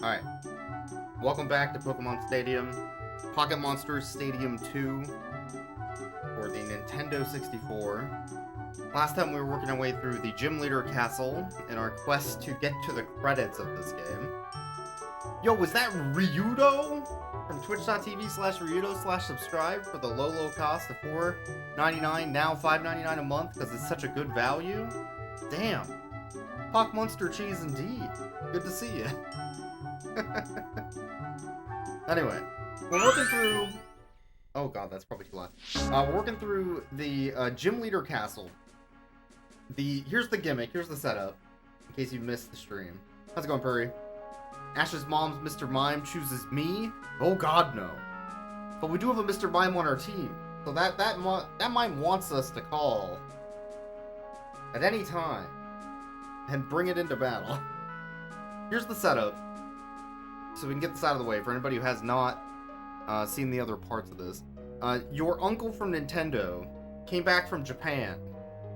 Alright, welcome back to Pokemon Stadium, Pocket Monsters Stadium 2 for the Nintendo 64. Last time we were working our way through the Gym Leader Castle in our quest to get to the credits of this game. Yo, was that Ryudo? From twitch.tv/Ryudo/subscribe for the low cost of $4.99, now $5.99 a month because it's such a good value? Damn. Pock Monster cheese indeed. Good to see you. Anyway, we're working through... Oh god, that's probably too loud. We're working through the Gym Leader Castle. Here's the gimmick, here's the setup, in case you missed the stream. How's it going, Purry? Ash's mom's Mr. Mime chooses me? Oh god, no. But we do have a Mr. Mime on our team. So that Mime wants us to call at any time and bring it into battle. Here's the setup, so we can get this out of the way for anybody who has not seen the other parts of this. Your uncle from Nintendo came back from Japan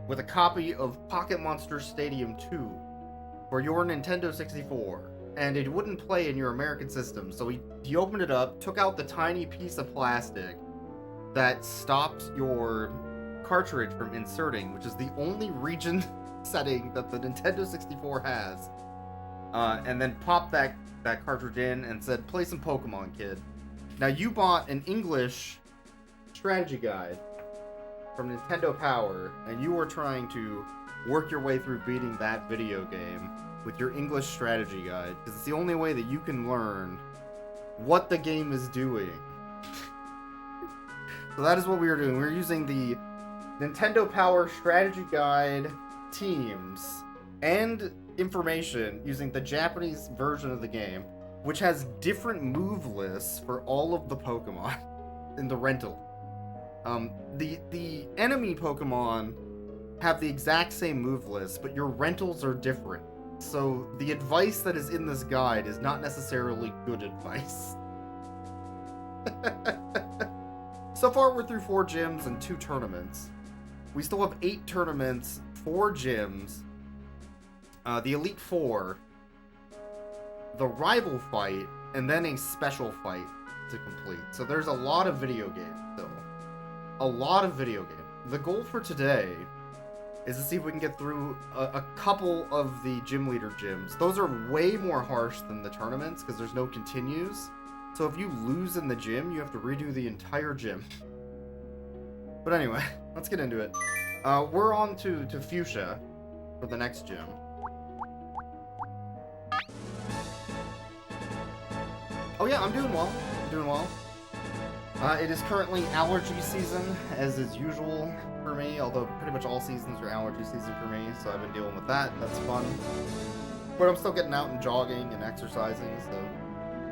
with a copy of Pocket Monsters Stadium 2 for your Nintendo 64, and it wouldn't play in your American system, so he opened it up, took out the tiny piece of plastic that stopped your cartridge from inserting, which is the only region setting that the Nintendo 64 has, and then popped that cartridge in and said, play some Pokemon, kid. Now, you bought an English strategy guide from Nintendo Power, and you were trying to work your way through beating that video game with your English strategy guide, because it's the only way that you can learn what the game is doing. So that is what we were doing. We were using the Nintendo Power strategy guide teams and information using the Japanese version of the game, which has different move lists for all of the Pokemon in the rental. The enemy Pokemon have the exact same move list, but your rentals are different. So the advice that is in this guide is not necessarily good advice. So far we're through 4 gyms and 2 tournaments. We still have 8 tournaments, 4 gyms, the Elite Four, the Rival Fight, and then a Special Fight to complete. So there's a lot of video games still. A lot of video games. The goal for today is to see if we can get through a couple of the Gym Leader gyms. Those are way more harsh than the tournaments because there's no continues. So if you lose in the gym, you have to redo the entire gym. But anyway, let's get into it. We're on to Fuchsia for the next gym. Oh yeah, I'm doing well. It is currently allergy season, as is usual for me, although pretty much all seasons are allergy season for me, so I've been dealing with that. That's fun. But I'm still getting out and jogging and exercising, so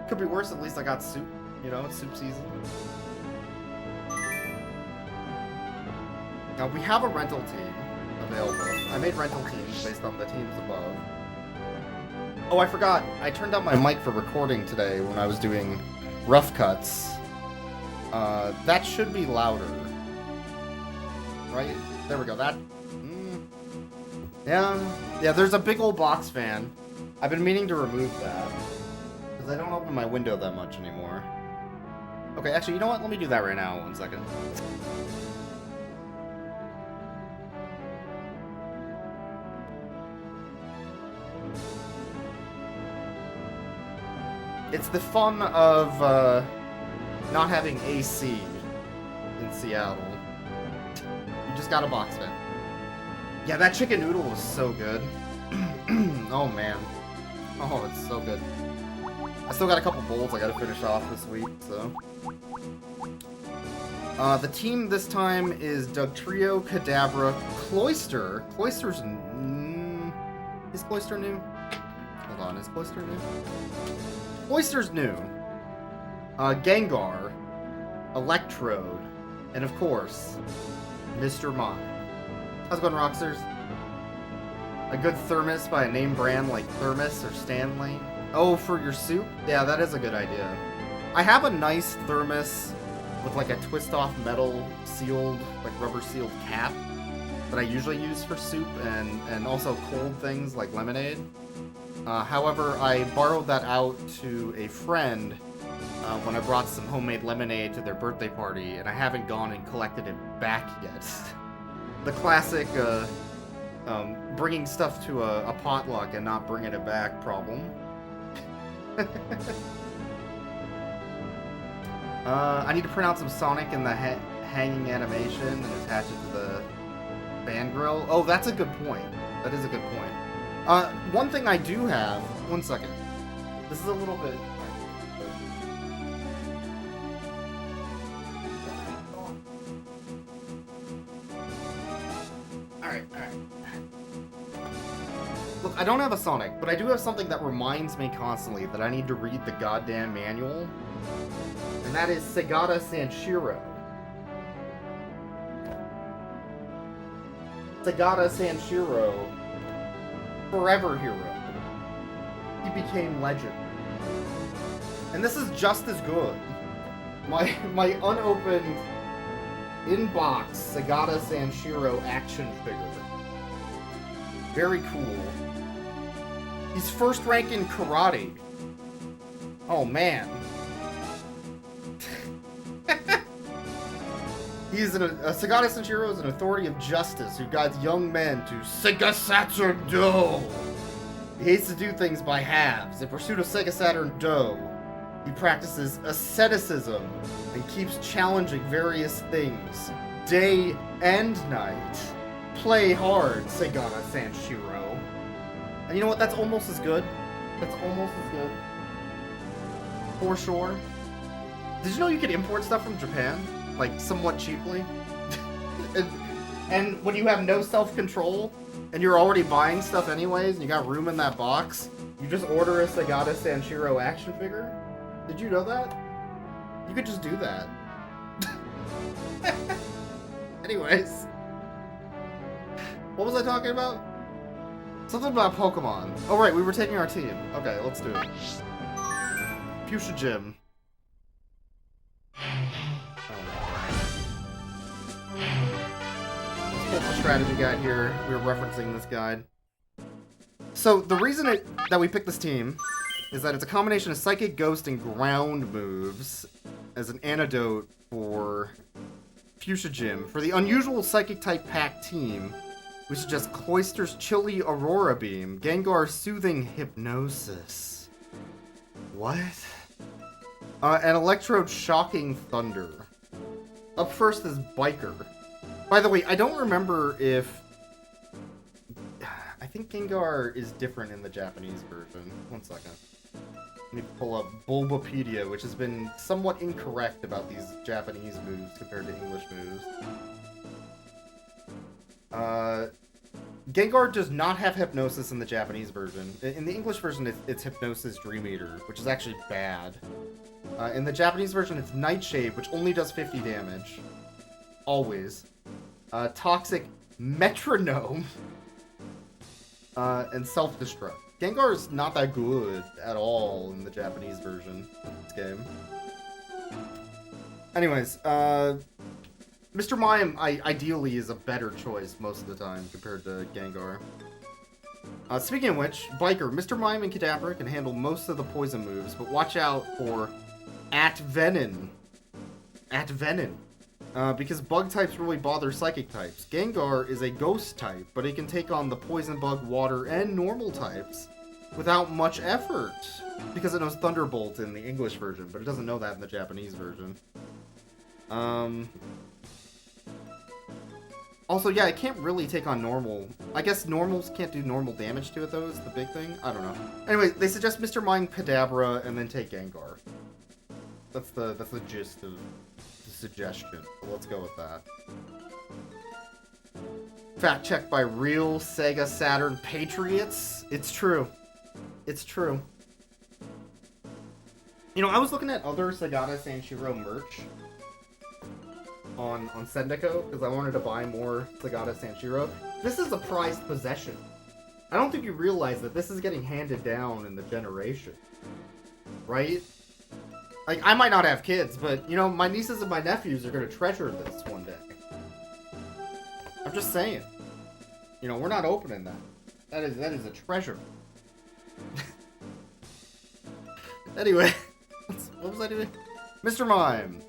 could be worse. At least I got soup. You know, it's soup season. Now, we have a rental team available. I made rental teams based on the teams above. Oh, I forgot. I turned on my mic for recording today when I was doing rough cuts. That should be louder. Right? There we go. That... Yeah, there's a big old box fan. I've been meaning to remove that, because I don't open my window that much anymore. Okay, actually, you know what? Let me do that right now. 1 second. It's the fun of not having AC in Seattle. You just got a box fan. Yeah, that chicken noodle was so good. Oh man. Oh, it's so good. I still got a couple bowls I gotta finish off this week, so. The team this time is Dugtrio, Kadabra, Cloyster. Cloyster's... Is Cloyster new? Hold on, is Cloyster new? Cloyster's new. Gengar, Electrode, and of course, Mr. Mime. How's it going, Rocksters? A good thermos by a name brand like Thermos or Stanley. Oh, for your soup? Yeah, that is a good idea. I have a nice thermos with like a twist-off metal sealed, like rubber sealed cap that I usually use for soup and also cold things like lemonade. However, I borrowed that out to a friend when I brought some homemade lemonade to their birthday party, and I haven't gone and collected it back yet. The classic bringing stuff to a potluck and not bringing it back problem. I need to print out some Sonic in the hanging animation and attach it to the fan grill. Oh, that's a good point. That is a good point. One thing I do have... One second. This is a little bit... Alright. Look, I don't have a Sonic, but I do have something that reminds me constantly that I need to read the goddamn manual. And that is Segata Sanshiro. Segata Sanshiro, forever hero. He became legend. And this is just as good. My unopened in-box Segata Sanshiro action figure. Very cool. He's first rank in karate. Oh man. Segata Sanshiro is an authority of justice who guides young men to Sega Saturn Do. He hates to do things by halves. In pursuit of Sega Saturn Do, he practices asceticism and keeps challenging various things, day and night. Play hard, Segata Sanshiro. And you know what? That's almost as good. That's almost as good. For sure. Did you know you could import stuff from Japan? Like, somewhat cheaply? and when you have no self-control, and you're already buying stuff anyways, and you got room in that box, you just order a Segata Sanshiro action figure? Did you know that? You could just do that. Anyways. What was I talking about? Something about Pokemon. Oh right, we were taking our team. Okay, let's do it. Fuchsia Gym. Let's pull the strategy guide here. We were referencing this guide. So, the reason that we picked this team is that it's a combination of Psychic, Ghost, and Ground moves as an antidote for Fuchsia Gym. For the unusual Psychic-type pack team, we suggest Cloyster's Chilly Aurora Beam, Gengar's Soothing Hypnosis. What? And Electrode's Shocking Thunder. Up first is Biker. By the way, I don't remember if... I think Gengar is different in the Japanese version. One second. Let me pull up Bulbapedia, which has been somewhat incorrect about these Japanese moves compared to English moves. Gengar does not have Hypnosis in the Japanese version. In the English version, it's Hypnosis Dream Eater, which is actually bad. In the Japanese version, it's Nightshade, which only does 50 damage. Always. Toxic Metronome. And Self-Destruct. Gengar is not that good at all in the Japanese version of this game. Anyways, Mr. Mime, ideally, is a better choice most of the time compared to Gengar. Speaking of which, Biker, Mr. Mime and Kadabra can handle most of the poison moves, but watch out for Venin. Venin. Because bug types really bother psychic types. Gengar is a ghost type, but it can take on the poison, bug, water, and normal types without much effort. Because it knows Thunderbolt in the English version, but it doesn't know that in the Japanese version. Also, yeah, it can't really take on normal. I guess normals can't do normal damage to it, though, is the big thing. I don't know. Anyway, they suggest Mr. Mime, Kadabra, and then take Gengar. That's the gist of the suggestion. So let's go with that. Fact checked by real Sega Saturn patriots. It's true. It's true. You know, I was looking at other Segata Sanshiro merch on Sendico, because I wanted to buy more Segata Sanshiro. This is a prized possession. I don't think you realize that this is getting handed down in the generation. Right? Like, I might not have kids, but, you know, my nieces and my nephews are going to treasure this one day. I'm just saying. You know, we're not opening that. That is a treasure. Anyway, what was I doing? Mr. Mime,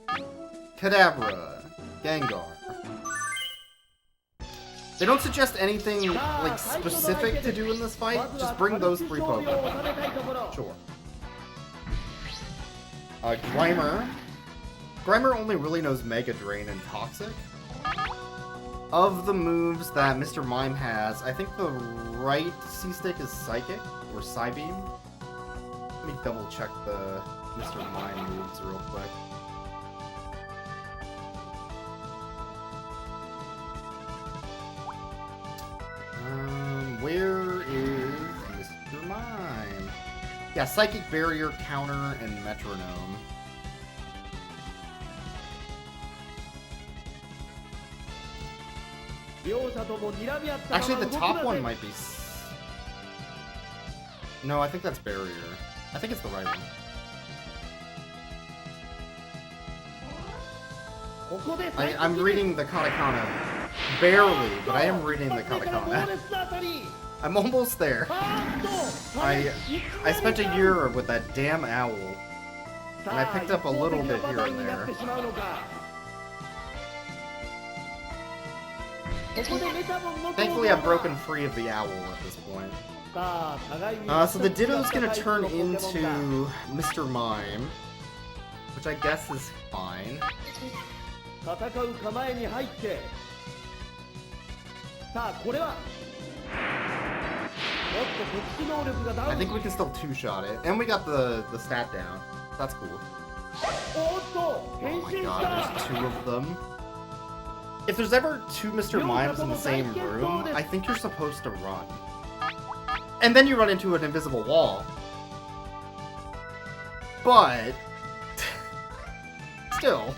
Kadabra, Gengar. They don't suggest anything like specific to do in this fight. Just bring those 3 Pokemon. Sure. Grimer. Grimer only really knows Mega Drain and Toxic. Of the moves that Mr. Mime has, I think the right C-Stick is Psychic, or Psybeam. Let me double check the Mr. Mime moves real quick. Where is Mr. Mime? Yeah, Psychic Barrier, Counter, and Metronome. Actually, the top one might be... No, I think that's Barrier. I think it's the right one. I'm reading the katakana barely, but I am reading the katakana. I'm almost there. I spent a year with that damn owl, and I picked up a little bit here and there. Thankfully, I've broken free of the owl at this point. So the Ditto's gonna turn into Mr. Mime, which I guess is fine. I think we can still 2-shot it, and we got the stat down. That's cool. Oh my god, there's 2 of them. If there's ever 2 Mr. Mimes in the same room, I think you're supposed to run. And then you run into an invisible wall. But... still.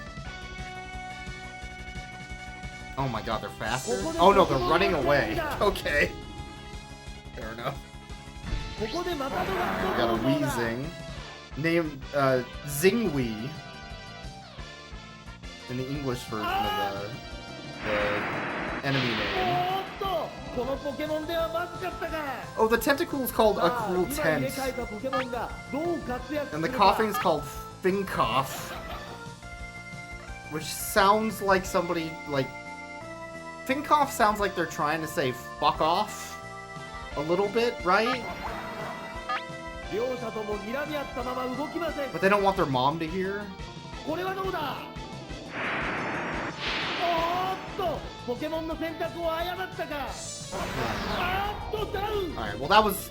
Oh my god, they're faster? Oh no, they're running away. Okay. Fair enough. We got a Weezing. Named, Zingwee. In the English version of the enemy name. Oh, the tentacle is called a cruel tent. And the coughing is called Fincough. Which sounds like somebody, like... Fincough sounds like they're trying to say fuck off. A little bit, right? But they don't want their mom to hear. Alright, well that was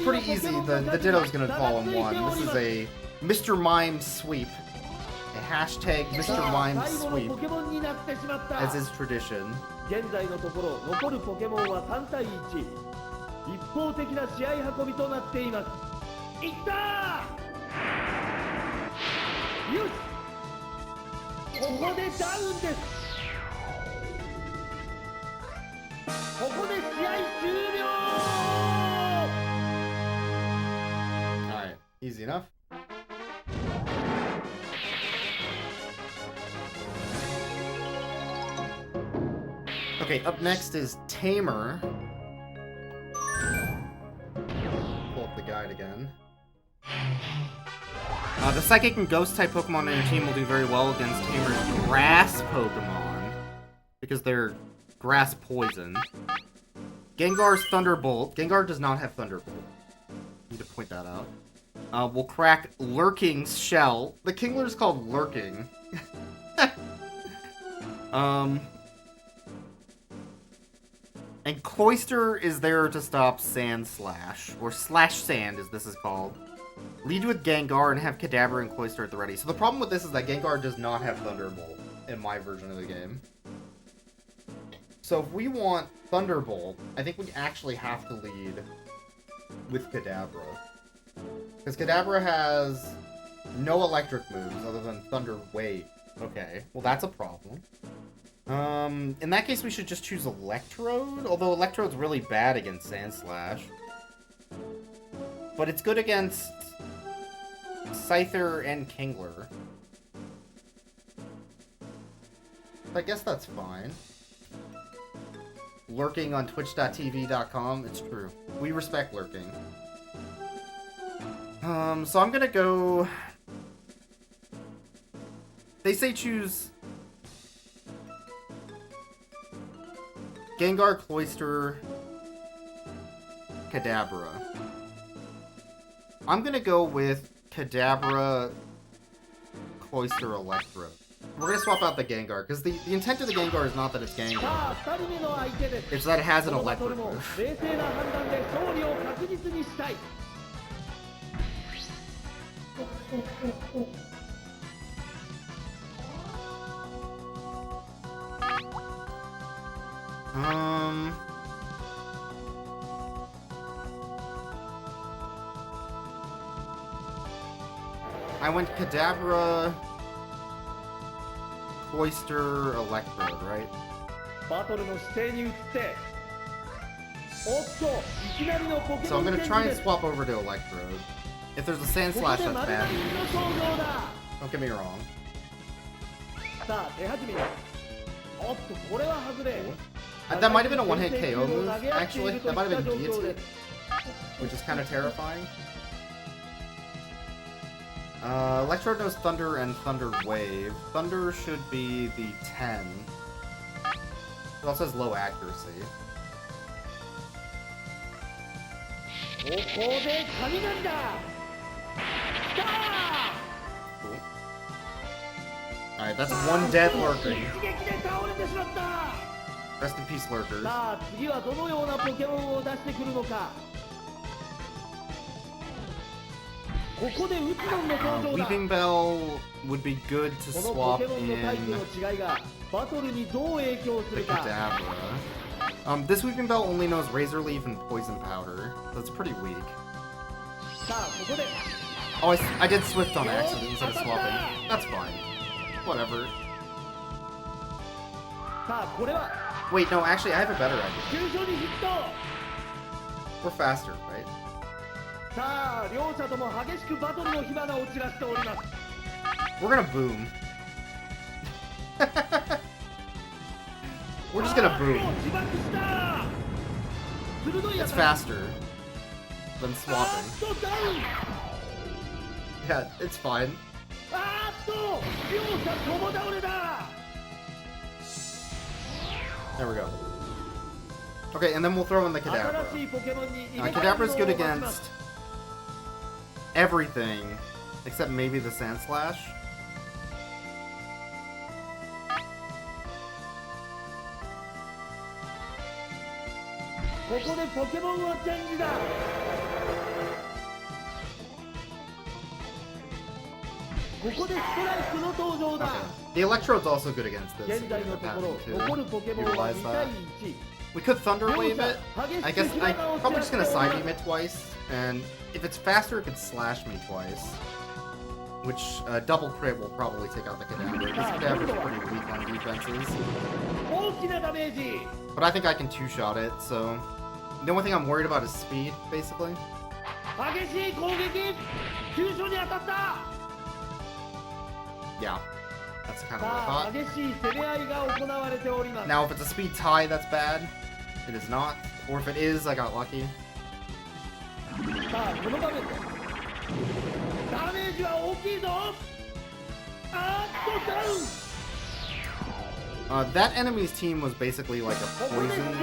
pretty easy. The Ditto's gonna fall in 1. This is a Mr. Mime sweep. A hashtag Mr. Mime sweep. As is tradition. Alright, easy enough. Okay, up next is Tamer. Pull up the guide again. The Psychic and Ghost type Pokemon on your team will do very well against Tamer's Grass Pokemon, because they're Grass Poison. Gengar's Thunderbolt. Gengar does not have Thunderbolt. Need to point that out. Will crack Lurking's shell. The Kingler's called Lurking. And Cloyster is there to stop Sand Slash, or Slash Sand as this is called. Lead with Gengar and have Kadabra and Cloyster at the ready. So the problem with this is that Gengar does not have Thunderbolt in my version of the game. So if we want Thunderbolt, I think we actually have to lead with Kadabra. Because Kadabra has no electric moves other than Thunder Wave. Okay, well that's a problem. In that case we should just choose Electrode, although Electrode's really bad against Sandslash. But it's good against Scyther and Kingler. I guess that's fine. Lurking on twitch.tv.com, it's true. We respect lurking. So I'm gonna go... They say choose... Gengar, Cloyster, Kadabra. I'm gonna go with Kadabra, Cloyster, Electro. We're gonna swap out the Gengar, because the intent of the Gengar is not that it's Gengar. It's that it has an electric move. I went Kadabra, Cloyster, Electrode, right? So I'm gonna try and swap over to Electrode. If there's a Sand Slash, that's bad. Don't get me wrong. That might have been a one-hit KO move, actually. That might have been Guillotine, which is kind of terrifying. Electrode knows Thunder and Thunder Wave. Thunder should be the 10. It also has low accuracy. Cool. Alright, that's one dead lurker. Rest in peace, lurkers. Weeping Bell would be good to swap in the Kadabra. This Weeping Bell only knows Razor Leaf and Poison Powder, so it's pretty weak. Oh, I did Swift on accident instead of swapping. That's fine. Whatever. Wait, no, actually, I have a better idea. We're faster, right? We're gonna boom. We're just gonna boom. It's faster than swapping. Yeah, it's fine. There we go. Okay, and then we'll throw in the Kadabra. Kadabra's good against everything, except maybe the Sand Slash. Okay. The Electrode's also good against this. You realize that? We could Thunder Wave it. I guess I'm probably just gonna Side Beam it twice, and if it's faster, it could Slash me twice. Which, double crit will probably take out the Kadabra, because Kadabra's pretty weak on defenses. But I think I can two-shot it, so... The only thing I'm worried about is speed, basically. Yeah, that's kind of what I thought. Now, if it's a speed tie, that's bad. It is not. Or if it is, I got lucky. That enemy's team was basically like a poison team.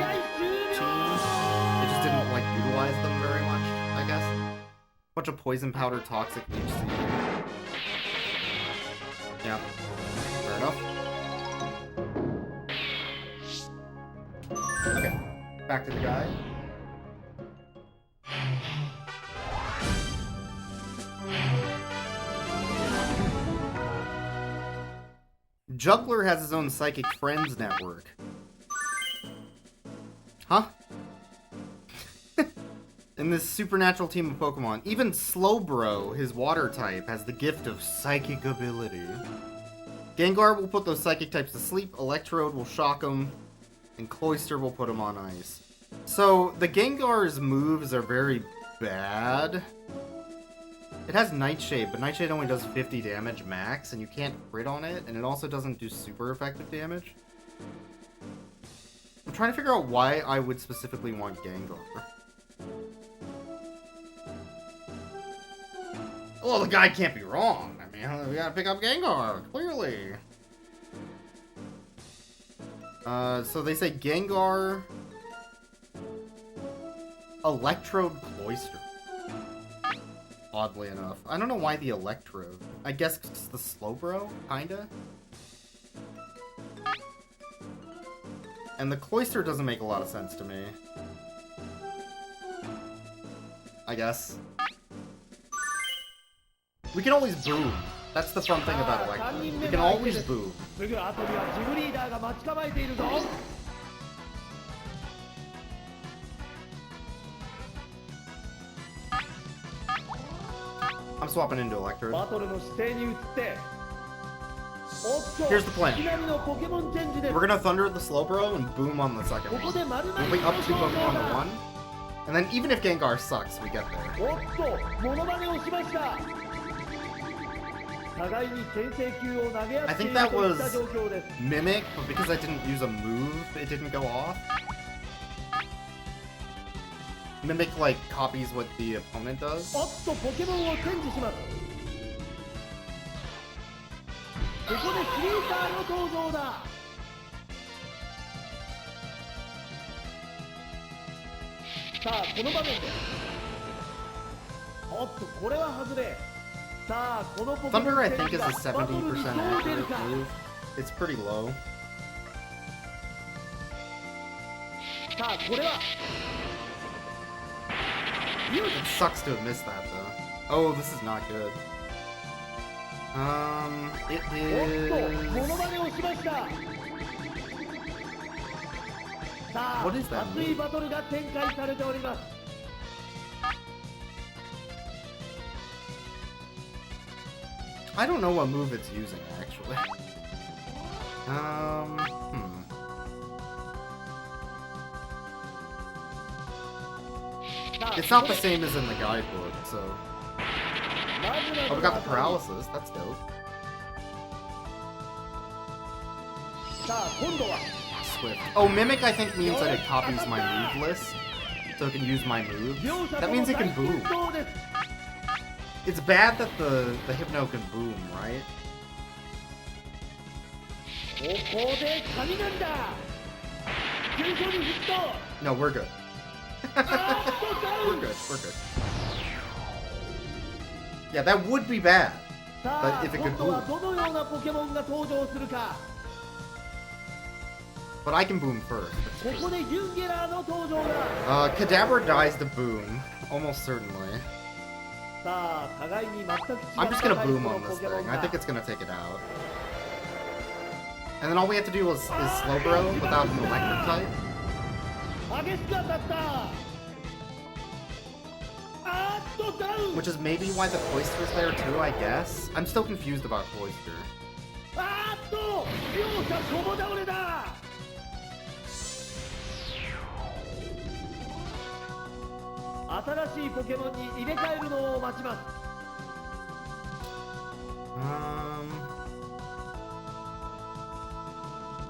It just didn't like utilize them very much, I guess. Bunch of poison powder, toxic HC. Yeah, fair enough. Okay, back to the guy. Juggler has his own Psychic Friends network. Huh? In this supernatural team of Pokemon, even Slowbro, his water type, has the gift of psychic ability. Gengar will put those psychic types to sleep, Electrode will shock them, and Cloyster will put them on ice. So, the Gengar's moves are very bad. It has Nightshade, but Nightshade only does 50 damage max, and you can't crit on it, and it also doesn't do super effective damage. I'm trying to figure out why I would specifically want Gengar. Well, the guy can't be wrong. I mean, we gotta pick up Gengar, clearly. So they say Gengar... Electrode Cloyster. Oddly enough. I don't know why the Electrode. I guess it's the Slowbro, kinda? And the Cloyster doesn't make a lot of sense to me. I guess. We can always boom. That's the fun thing about Electrode. We can always boom. I'm swapping into Electrode. Here's the plan. We're gonna Thunder the Slowbro and boom on the second one. Moving up 2 Pokemon to 1. And then even if Gengar sucks, we get there. I think that was Mimic, but because I didn't use a move, it didn't go off. Mimic, like, copies what the opponent does. What Thunder, I think, is a 70% accurate move. It's pretty low. It sucks to have missed that, though. Oh, this is not good. It is... What is that move? I don't know what move it's using, actually. It's not the same as in the guidebook, so... Oh, we got the paralysis. That's dope. Swift. Oh, Mimic, I think, means that it copies my move list, so it can use my moves. That means it can boom. It's bad that the Hypno can boom, right? No, we're good. We're good, we're good. Yeah, that would be bad. But if it could boom. But I can boom first. Kadabra dies to boom. Almost certainly. I'm just gonna boom on this thing. I think it's gonna take it out. And then all we have to do is Slowbro without an electric type. Which is maybe why the Cloyster's there too, I guess. I'm still confused about Cloyster.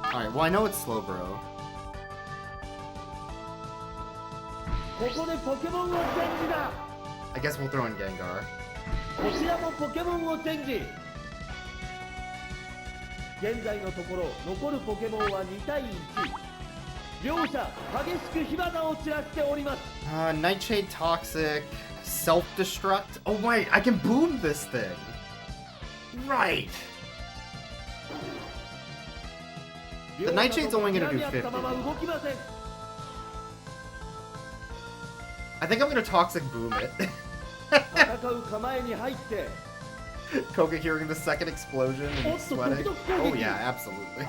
Alright, well I know it's Slowbro. I guess we'll throw in Gengar. Nightshade Toxic, Self-Destruct. Oh wait, I can boom this thing. Right. The Nightshade's only gonna do 50. I think I'm gonna Toxic Boom it. Koga hearing the second explosion and sweating. Oh yeah, absolutely.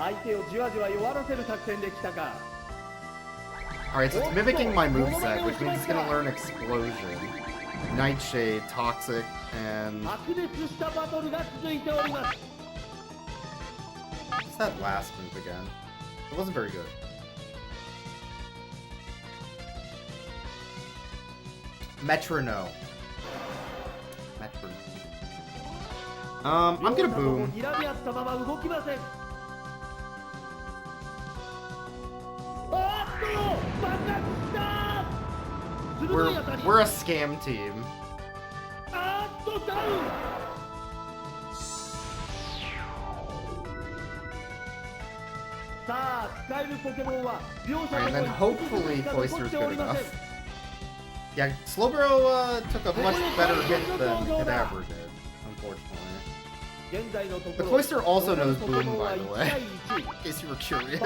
Alright, so it's mimicking my moveset, which means it's gonna learn Explosion, Nightshade, Toxic, and... What's that last move again? It wasn't very good. Metronome. I'm gonna boom. We're a scam team. And then hopefully Cloyster's good enough. Yeah, Slowbro took a much better hit than Kadabra did, unfortunately. The Cloyster also knows Boom, by the way, in case you were curious.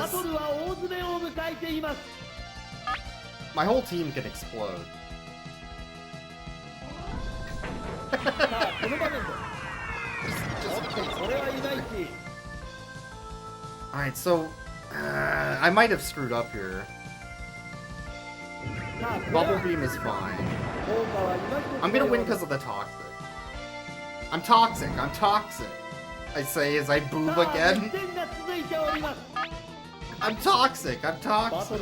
My whole team can explode. Alright, so I might have screwed up here. Bubble Beam is fine. I'm gonna win because of the Toxic. I'm toxic, I'm toxic. I say as I boom again. I'm toxic, I'm toxic.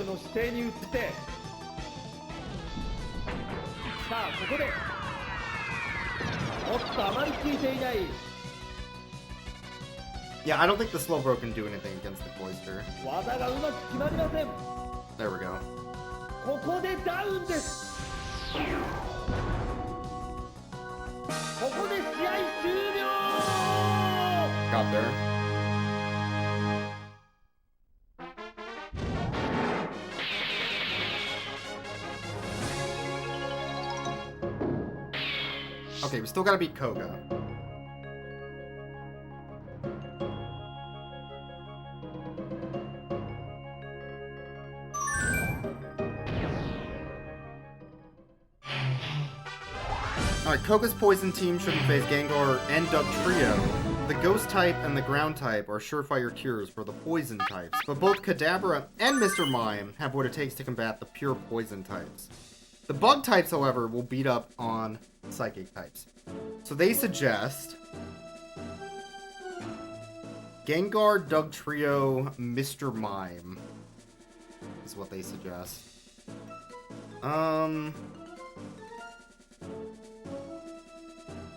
Yeah, I don't think the Slowbro can do anything against the Cloyster. There we go. Got there. Okay, we still gotta beat Koga. Alright, Koga's Poison team shouldn't face Gengar and Dugtrio. The Ghost type and the Ground type are surefire cures for the Poison types, but both Kadabra and Mr. Mime have what it takes to combat the pure Poison types. The Bug types, however, will beat up on Psychic types. So they suggest Gengar, Dugtrio, Mr. Mime is what they suggest.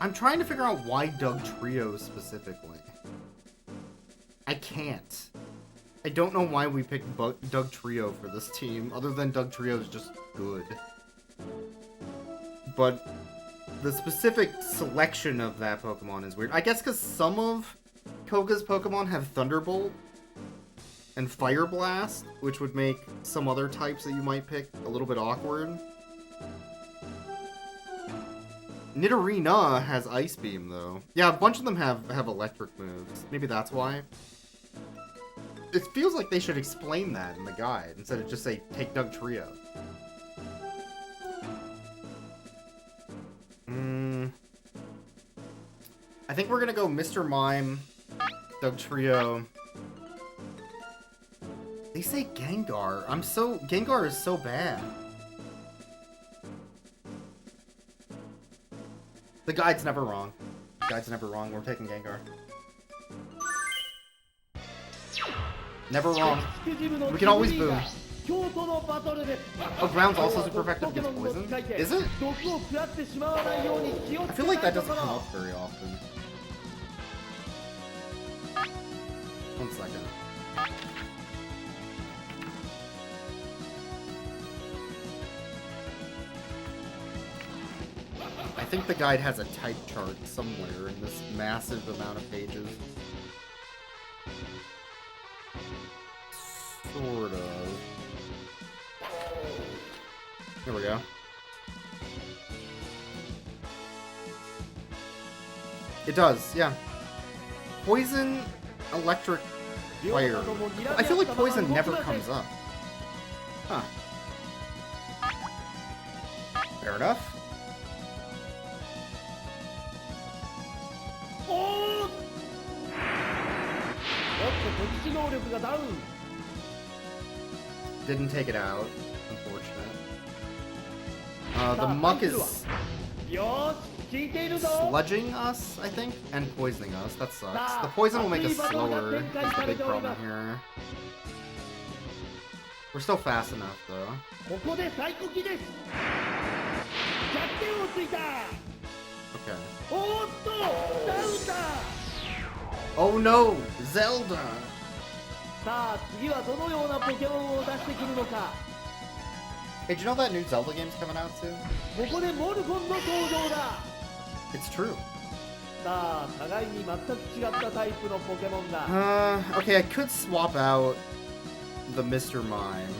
I'm trying to figure out why Dugtrio specifically. I can't. I don't know why we picked Dugtrio for this team, other than Dugtrio is just good. But the specific selection of that Pokemon is weird. I guess because some of Koga's Pokemon have Thunderbolt and Fire Blast, which would make some other types that you might pick a little bit awkward. Nidorina has Ice Beam, though. Yeah, a bunch of them have electric moves. Maybe that's why. It feels like they should explain that in the guide, instead of just say, take Dugtrio. I think we're gonna go Mr. Mime, Dugtrio. They say Gengar. Gengar is so bad. The guide's never wrong. The guide's never wrong. We're taking Gengar. Never wrong. We can always boom. Oh, Ground's also super effective against poison? Is it? I feel like that doesn't come up very often. One second. I think the guide has a type chart somewhere in this massive amount of pages. Sort of. Here we go. It does, yeah. Poison, electric, fire. I feel like poison never comes up. Huh. Fair enough. Didn't take it out, unfortunate. The muck is sludging us, I think, and poisoning us. That sucks. The poison will make us slower, is the big problem here. We're still fast enough, though. Okay. Oh no! Zelda! Hey, did you know that new Zelda game's coming out soon? It's true. さあ互いに全く違ったタイプのポケモンだ。 Okay, I could swap out the Mr. Mime.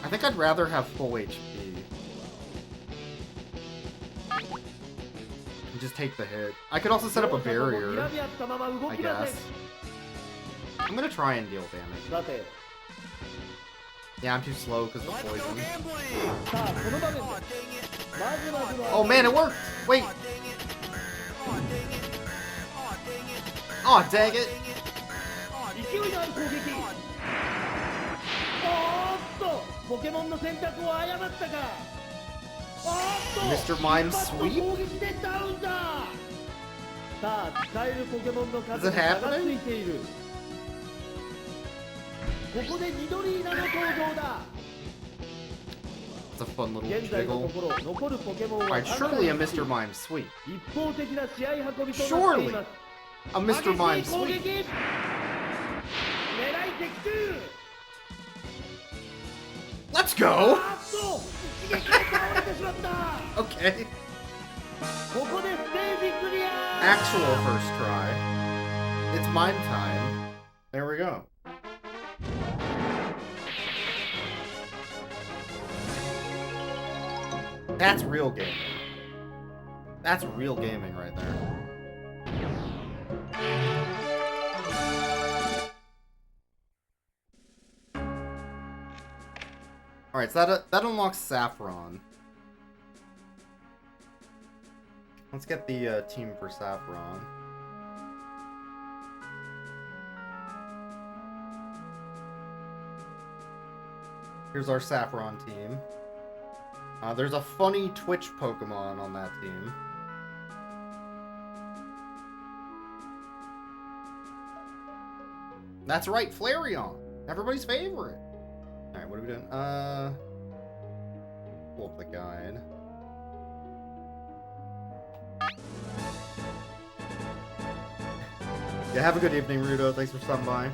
I think I'd rather have full HP. And just take the hit. I could also set up a barrier, I guess. I'm gonna try and deal damage. Yeah, I'm too slow because of poison. Oh man, it worked! Wait! Aw, dang it! Mr. Mime sweep? Is it happening? It's a fun little jiggle. Alright, surely a Mr. Mime sweep. Surely a Mr. Mime sweep. Let's go! Okay. Actual first try. It's mime time. There we go. That's real gaming. That's real gaming right there. Alright, so that unlocks Saffron. Let's get the team for Saffron. Here's our Saffron team. There's a funny Twitch Pokemon on that team. That's right, Flareon! Everybody's favorite! Alright, what are we doing? Pull up the guide. Yeah, have a good evening, Rudo. Thanks for stopping by.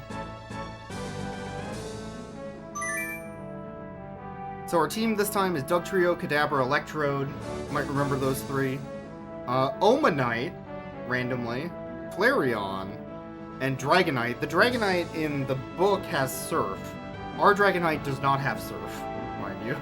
So our team this time is Dugtrio, Kadabra, Electrode. You might remember those three. Omanite, randomly. Flareon, and Dragonite. The Dragonite in the book has Surf. Our Dragonite does not have Surf, mind you.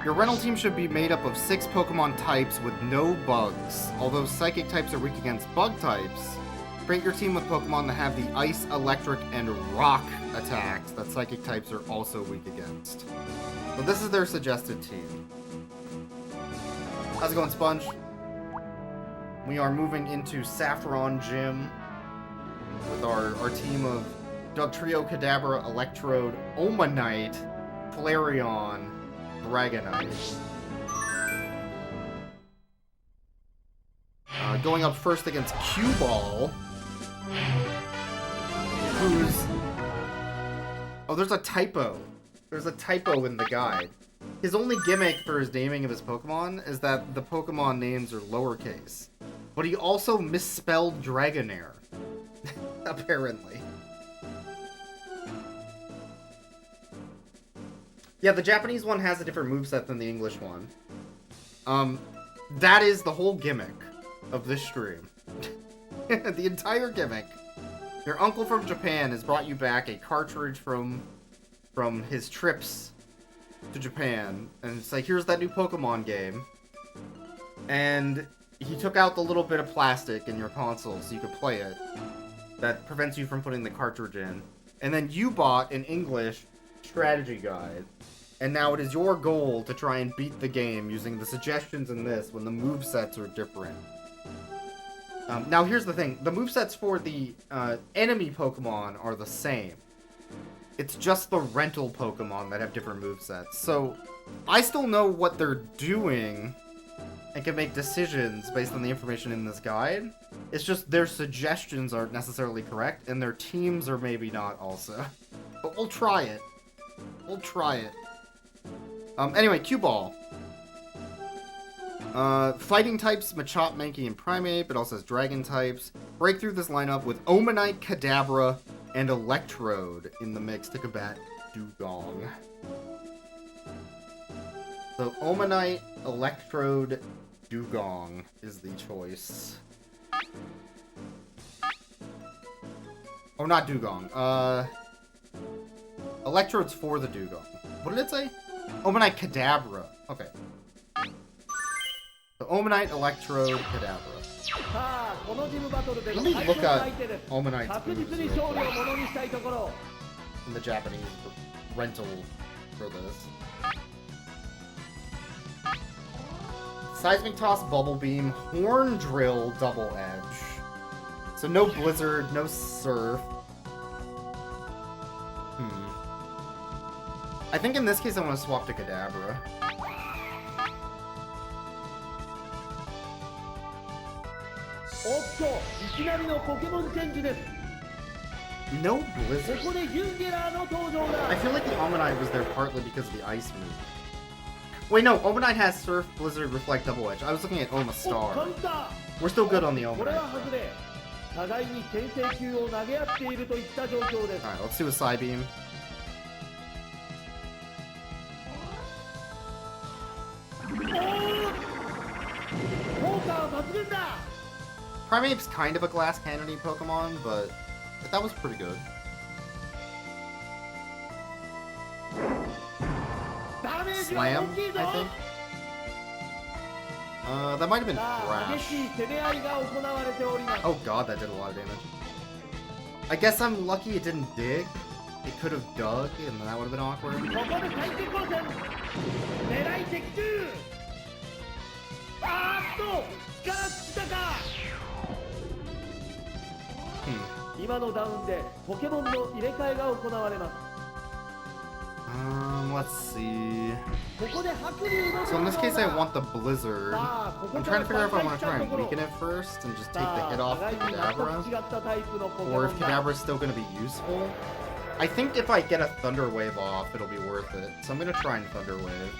Your rental team should be made up of 6 Pokemon types with no bugs. Although Psychic types are weak against bug types, create your team with Pokemon that have the Ice, Electric, and Rock attacks that Psychic types are also weak against. So this is their suggested team. How's it going, Sponge? We are moving into Saffron Gym with our team of Dugtrio, Kadabra, Electrode, Omanite, Flareon, Dragonite. Going up first against Q-Ball, who's... Oh, there's a typo. There's a typo in the guide. His only gimmick for his naming of his Pokemon is that the Pokemon names are lowercase. But he also misspelled Dragonair. Apparently. Yeah, the Japanese one has a different moveset than the English one. That is the whole gimmick of this stream. The entire gimmick. Your uncle from Japan has brought you back a cartridge from his trips to Japan. And it's like, here's that new Pokemon game. And he took out the little bit of plastic in your console so you could play it. That prevents you from putting the cartridge in. And then you bought an English strategy guide. And now it is your goal to try and beat the game using the suggestions in this when the movesets are different. Now here's the thing. The movesets for the enemy Pokemon are the same. It's just the rental Pokemon that have different movesets. So I still know what they're doing and can make decisions based on the information in this guide. It's just their suggestions aren't necessarily correct, and their teams are maybe not also. But we'll try it. We'll try it. Anyway, Q-Ball. Fighting types, Machop, Mankey, and Primeape. It also has Dragon types. Break through this lineup with Omanite, Kadabra, and Electrode in the mix to combat Dugong. So Omanite, Electrode, Dugong is the choice. Oh, not Dugong. Electrode's for the Dugong. What did it say? Omanite, Kadabra. Okay. So Omanite, Electrode, Kadabra. Let me look at Omanite's moves real quick. In the Japanese rental for this. Seismic Toss, Bubble Beam, Horn Drill, Double Edge. So no Blizzard, no Surf. I think in this case I want to swap to Kadabra. No Blizzard. I feel like the Omanite was there partly because of the Ice move. Wait, no, Omanite has Surf, Blizzard, Reflect, Double Edge. I was looking at Oma Star. We're still good on the Omanite. Alright, let's do a Psy Beam. Primeape's kind of a glass cannon-y Pokemon, but that was pretty good. Slam, I think. That might have been Thrash. Oh god, that did a lot of damage. I guess I'm lucky it didn't dig. It could have dug, and that would have been awkward. Let's see. So in this case I want the Blizzard. I'm trying to figure out if I want to try and weaken it first and just take the hit off Kadabra, or if Kadabra is still going to be useful. I think if I get a Thunder Wave off, it'll be worth it. So I'm going to try and Thunder Wave.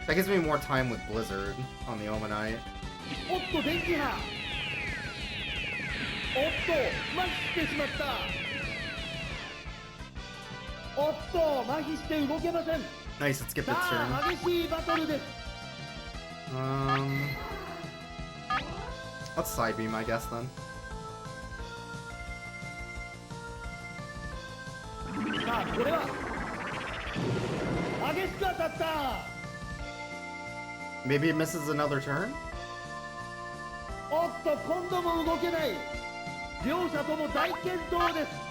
That gives me more time with Blizzard on the Omanite. Nice, let's skip its turn. Let's Side Beam, I guess, then. Maybe it misses another turn?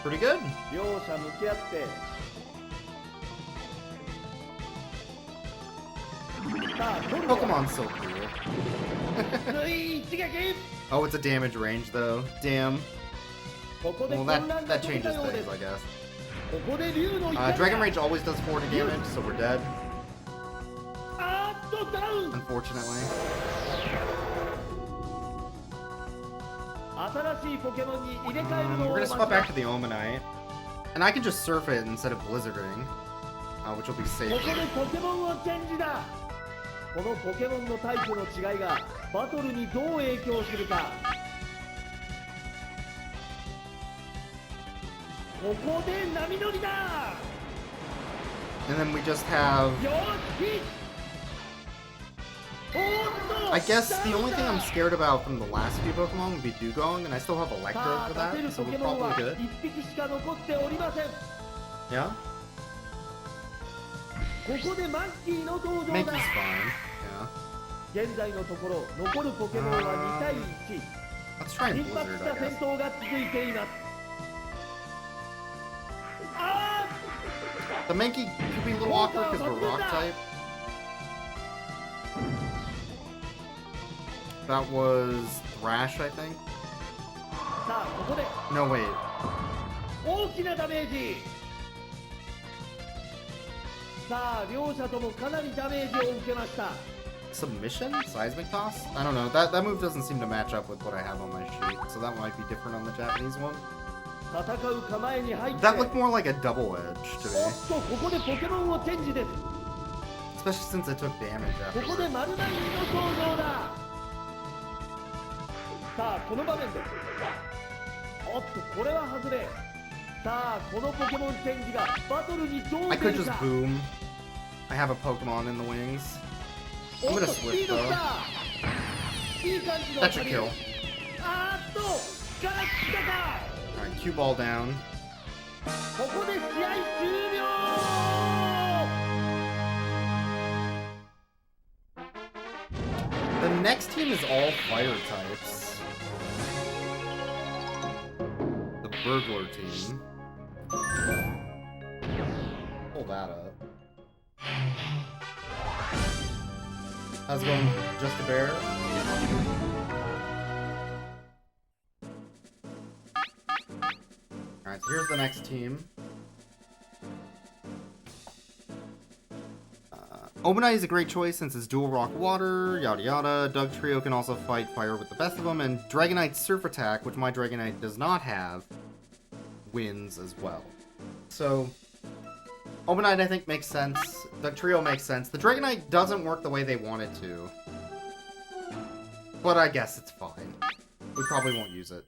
Pretty good. Pokemon's so cool. Oh, it's a damage range, though. Damn. Well, that changes things, I guess. Dragon Rage always does 40 damage, so we're dead. Unfortunately. We're gonna swap back to the Omanite. And I can just Surf it instead of Blizzarding. Which will be safe. And then we just have... I guess the only thing I'm scared about from the last few Pokemon would be Dugong, and I still have Electrode for that, so we're probably good. Yeah? Mankey's fine, yeah. Let's try and Blizzard, I guess. The Mankey could be a little awkward because we're Rock type. That was Thrash, I think. No, wait. Submission? Seismic Toss? I don't know. That move doesn't seem to match up with what I have on my sheet, so that might be different on the Japanese one. That looked more like a Double Edge to me. Especially since it took damage afterwards. I could just Boom. I have a Pokemon in the wings. I'm gonna switch though. That should kill. Alright, cue ball down. The next team is all fire types. The burglar team. Pull that up. How's it going, Just a Bear? Alright, so here's the next team. Obanite is a great choice since it's dual rock water, yada yada. Doug Trio can also fight fire with the best of them, and Dragonite's Surf Attack, which my Dragonite does not have, wins as well. So, Obanite I think makes sense. Doug Trio makes sense. The Dragonite doesn't work the way they want it to. But I guess it's fine. We probably won't use it.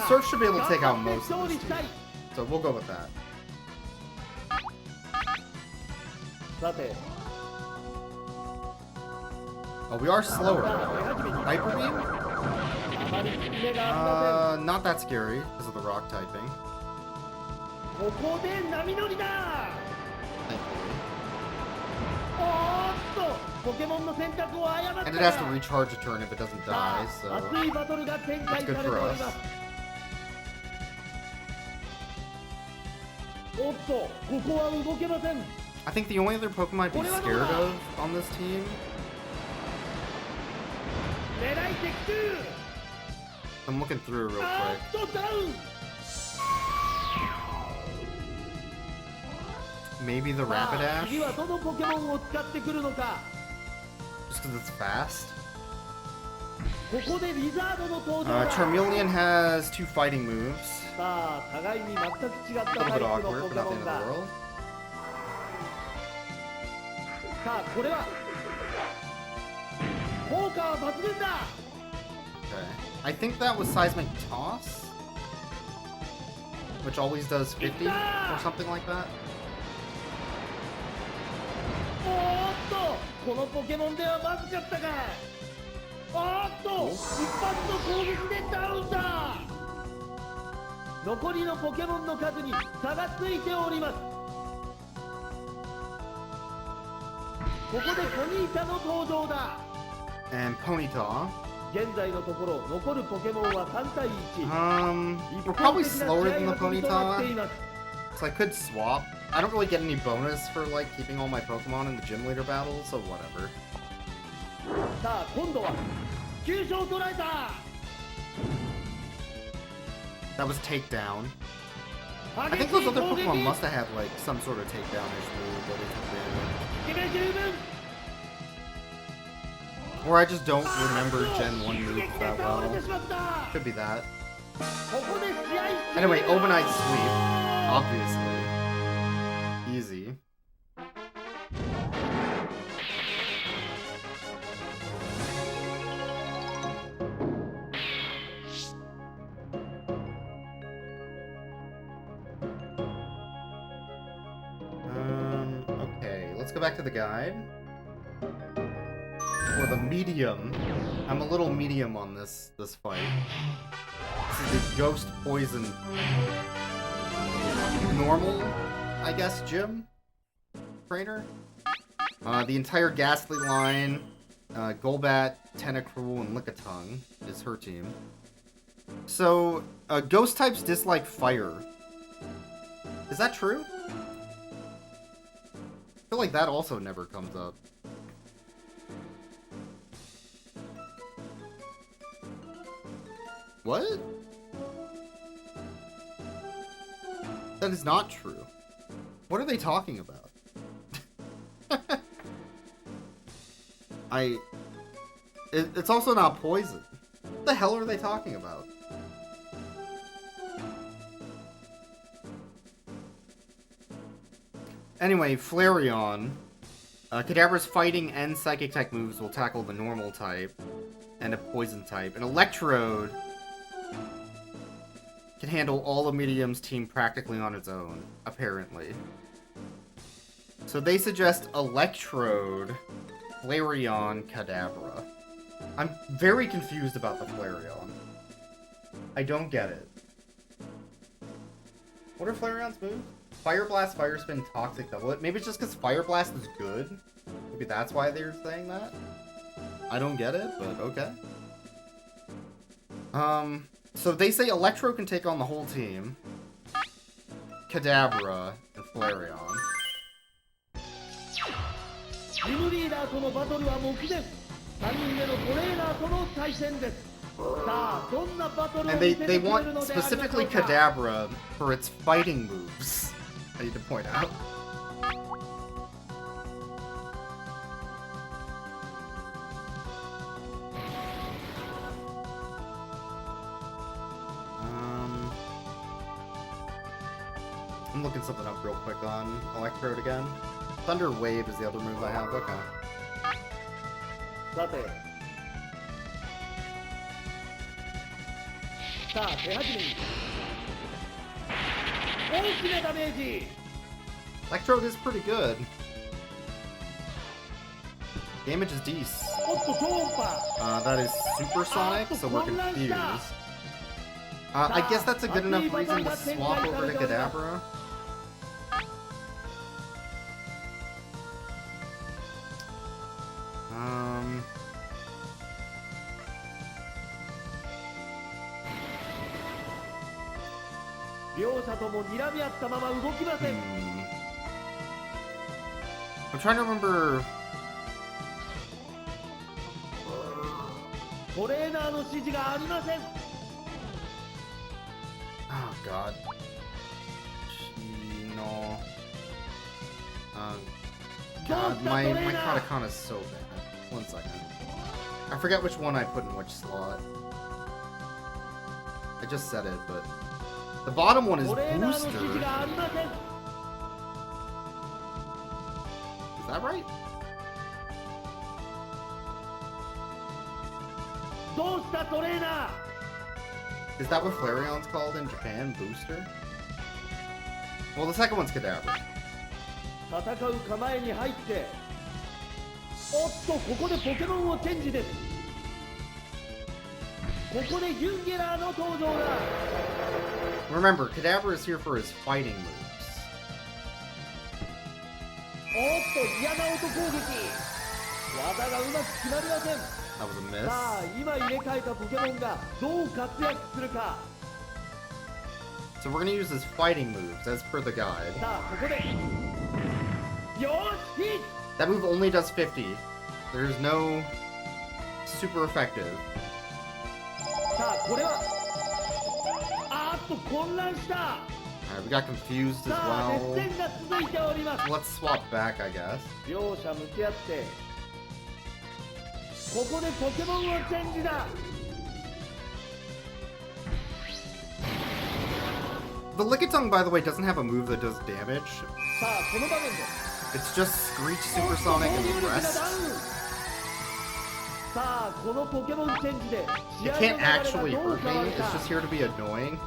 Surf should be able to take out most of this team. So we'll go with that. Oh, we are slower. Hyper Beam? Not that scary because of the rock typing. Thankfully. And it has to recharge a turn if it doesn't die, so that's good for us. I think the only other Pokemon I'd be scared of on this team... I'm looking through real quick. Maybe the Rapidash? Just because it's fast? Charmeleon has 2 fighting moves. A little bit awkward, but not the end of the world. Okay. I think that was Seismic Toss? Which always does 50 or something like that. And Ponyta. We're probably slower than the Ponyta, so I could swap. I don't really get any bonus for like keeping all my Pokemon in the gym leader battle, so whatever. That was takedown. I think those other Pokemon must have had like some sort of takedown-ish move that they took damage. Or I just don't remember Gen 1 moves that well. Could be that. Anyway, Obanite Sweep. Obviously. Easy. Okay, let's go back to the guide. For the medium. I'm a little medium on this fight. This is the Ghost Poison normal, I guess, gym trainer. The entire Ghastly line, Golbat, Tentacruel, and Lickitung is her team. So, ghost types dislike fire. Is that true? I feel like that also never comes up. What? That is not true. What are they talking about? It's also not poison. What the hell are they talking about? Anyway, Flareon. Kadabra's fighting and psychic type moves will tackle the normal type and a poison type. An Electrode can handle all of Medium's team practically on its own, apparently. So they suggest Electrode, Flareon, Kadabra. I'm very confused about the Flareon. I don't get it. What are Flareon's moves? Fire Blast, Fire Spin, Toxic, Double It. Maybe it's just because Fire Blast is good. Maybe that's why they're saying that. I don't get it, but okay. So they say Electro can take on the whole team. Kadabra and Flareon. ジムリーダーとのバトルは目前。3人目のトレーナーとの対戦です。さあ、どんなバトルを And 見せ they てくれ want るのでありましょうか。 specifically Kadabra for its fighting moves. I need to point out. I'm looking something up real quick on Electrode again. Thunder Wave is the other move I have. Okay. さて。さあ、手始めに。大きなダメージ。 Electrode is pretty good. Damage is decent. おっと、超音波。 That is supersonic, so we're confused. I guess that's a good enough reason to swap over to Kadabra. I'm trying to remember. Oh god. No. God, my katakana is so bad. 1 second. I forget which one I put in which slot. I just said it, but the bottom one is Booster. Is that right? Is that what Flareon's called in Japan? Booster? Well, the second one's Kadabra. 戦う構えに入っておっとここでポケモンをチェンジですここでユンゲラーの登場だ Remember, Kadabra is here for his fighting moves. おっと嫌な音攻撃技がうまく決まりません That was a miss. さあ今入れ替えたポケモンがどう活躍するか So we're gonna use his fighting moves as per the guide. さあここでよしヒッ That move only does 50. There's no super effective. さあこれはあっと混乱した Alright, we got confused as さあ well. 熱戦が続いております Let's swap back, I guess. 両者向き合ってここでポケモンをチェンジだ The Lickitung, by the way, doesn't have a move that does damage. さあこの場面で It's just Screech, Supersonic, and Rest. さあこのポケモンチェンジで It can't actually hurt me, it's just here to be annoying.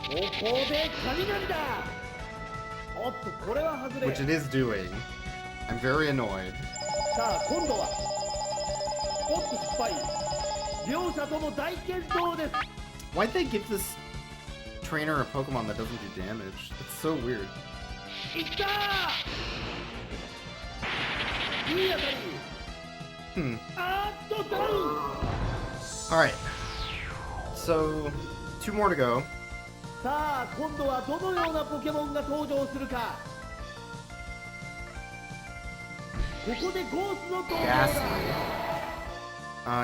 ここで雷だおっとこれは外れ Which it is doing. I'm very annoyed. さあ今度はおっと失敗両者とも大健闘です Why'd they give this trainer a Pokemon that doesn't do damage? It's so weird. いったーいい当たり あっとダウン Alright. So, 2 more to go. さあ今度はどのようなポケモンが登場するかここでゴースの登場だ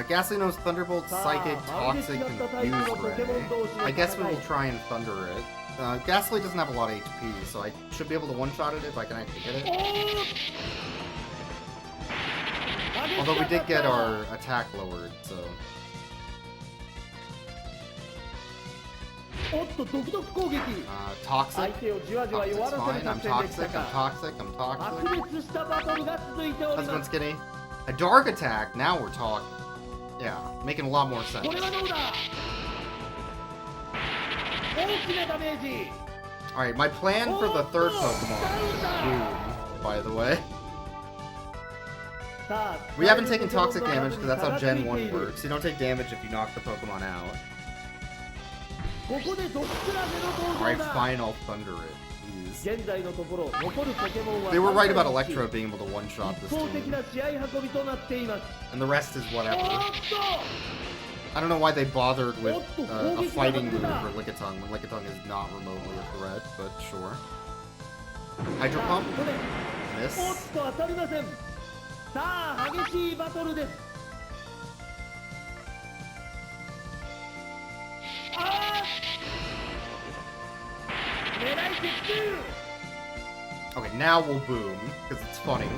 Ghastly knows Thunderbolt, Psychic, Toxic, Confuse Ray. I guess we will try and Thunder it. Ghastly doesn't have a lot of HP, so I should be able to one-shot it if I can actually hit it. Although we did get our attack lowered, so... おっと独特攻撃 Toxic? 相手をじわじわ弱 Toxic's らせる fine. I'm 作戦でした toxic, I'm か toxic, I'm 白 toxic. 熱したバトルが続いており Husband ます Skinny. A Dark Attack, now we're talking. Yeah, making a lot more sense. これはどうだ大きなダメージ。 Alright, my plan for the third Pokemon is Boom, by the way. We haven't taken toxic damage because that's how Gen 1 works. You don't take damage if you knock the Pokemon out. Alright, fine, I'll thunder it. Jeez. They were right about Electro being able to one-shot this team. And the rest is whatever. I don't know why they bothered with a fighting move for Lickitung when Lickitung is not remotely a threat, but sure. Hydro Pump? Miss. Okay, now we'll boom, because it's funny.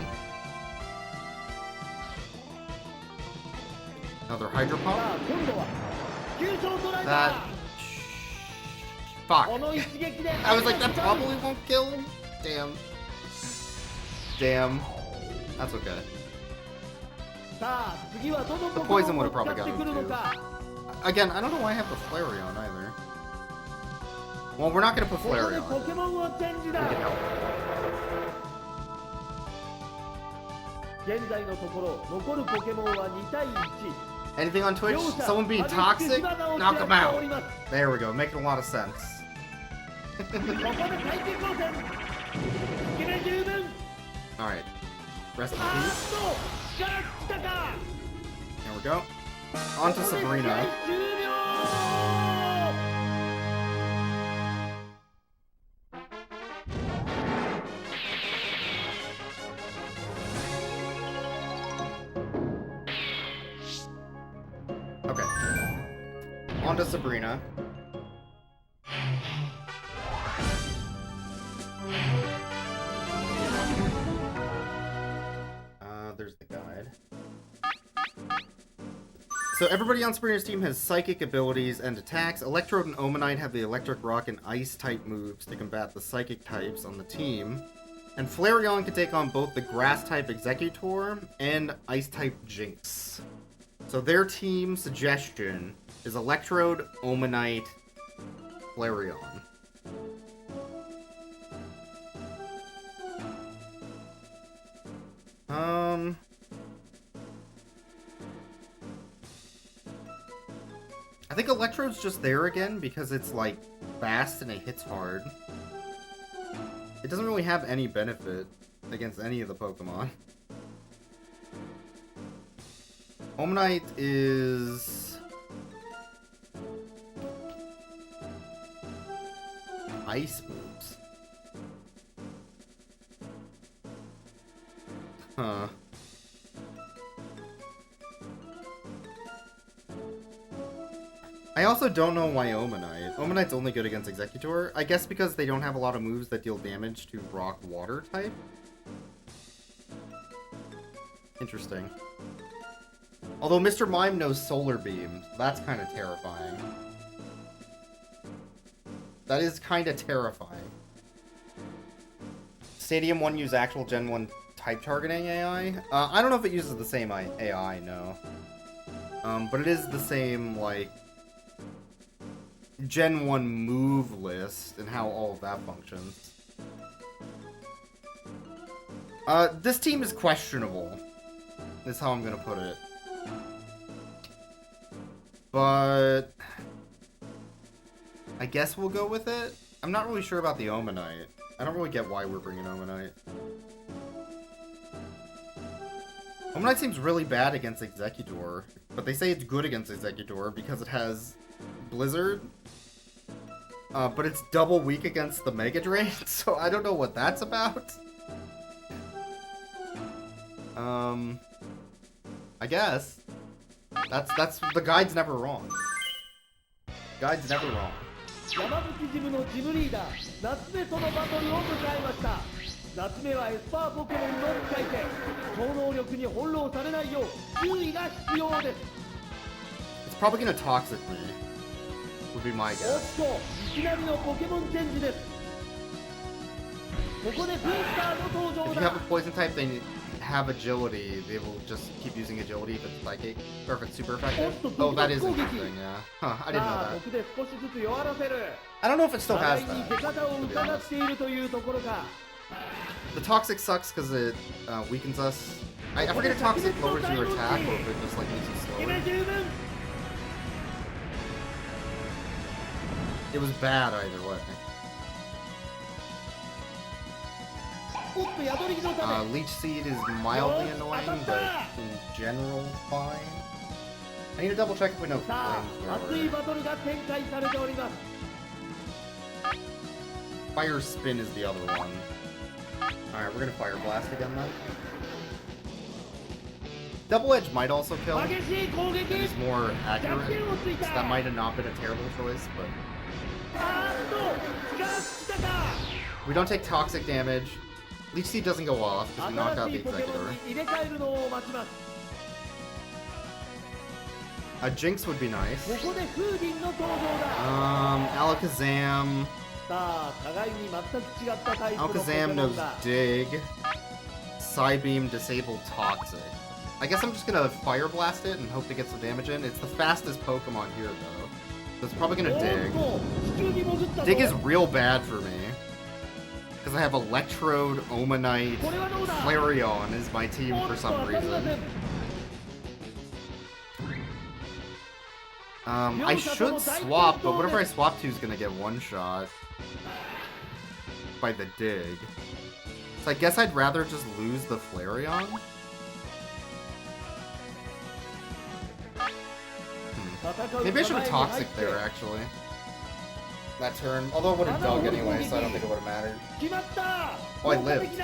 Another Hydro Pump. That... Fuck. I was like, that probably won't kill him? Damn. Damn. That's okay. The poison would have probably got him too. Again, I don't know why I have the Flareon either. Well, we're not gonna put Flareon. We can help. Anything on Twitch? Someone being toxic? Knock them out. There we go, making a lot of sense. Alright. Rest in peace. There we go. On to Sabrina. Okay. On to Sabrina. There's the guide. So everybody on Sabrina's team has psychic abilities and attacks. Electrode and Omanite have the electric, rock, and ice type moves to combat the psychic types on the team. And Flareon can take on both the grass type Executor and ice type Jinx. So their team suggestion is Electrode, Omanite, Flareon. I think Electrode's just there again because it's, like, fast and it hits hard. It doesn't really have any benefit against any of the Pokemon. Omanite is... ice moves. Huh. I also don't know why Omanite. Omanite's only good against Executor. I guess because they don't have a lot of moves that deal damage to rock-water type. Interesting. Although Mr. Mime knows Solar Beam, that's kind of terrifying. That is kind of terrifying. Stadium 1 use actual Gen 1 type targeting AI? I don't know if it uses the same AI, no. But it is the same, like, Gen 1 move list and how all of that functions. This team is questionable, is how I'm gonna put it. But I guess we'll go with it. I'm not really sure about the Omanite. I don't really get why we're bringing Omanite. Omanite seems really bad against Executor, but they say it's good against Executor because it has Blizzard. But it's double weak against the Mega Drain, so I don't know what that's about. I guess. That's the guide's never wrong. Guide's never wrong. It's probably gonna toxic me. Would be my guess. If you have a poison type, they have agility, they will just keep using agility if it's psychic, or if it's super effective. Oh, that is interesting, yeah. Huh, I didn't know that. I don't know if it still has that, to be honest. The toxic sucks because it weakens us. I forget if toxic lowers your attack or if it just like makes you slower. It was bad either way. Leech Seed is mildly annoying, but in general fine. I need to double check if we know flames. Fire Spin is the other one. Alright, we're gonna Fire Blast again then. Double Edge might also kill. It is more accurate. So that might have not been a terrible choice, but... We don't take toxic damage. Leech Seed doesn't go off because we knocked out the Executor. A Jinx would be nice. Alakazam. Alakazam knows Dig. Psybeam, disable Toxic. I guess I'm just gonna Fire Blast it and hope to get some damage in. It's the fastest Pokemon here though. So it's probably gonna Dig. Dig is real bad for me. Because I have Electrode, Omanite, Flareon is my team for some reason. I should swap, but whatever I swap to is gonna get one-shot by the Dig. So I guess I'd rather just lose the Flareon. Maybe I should have Toxic there, actually. That turn. Although it would have dug anyway, so I don't think it would have mattered. Oh, I lived.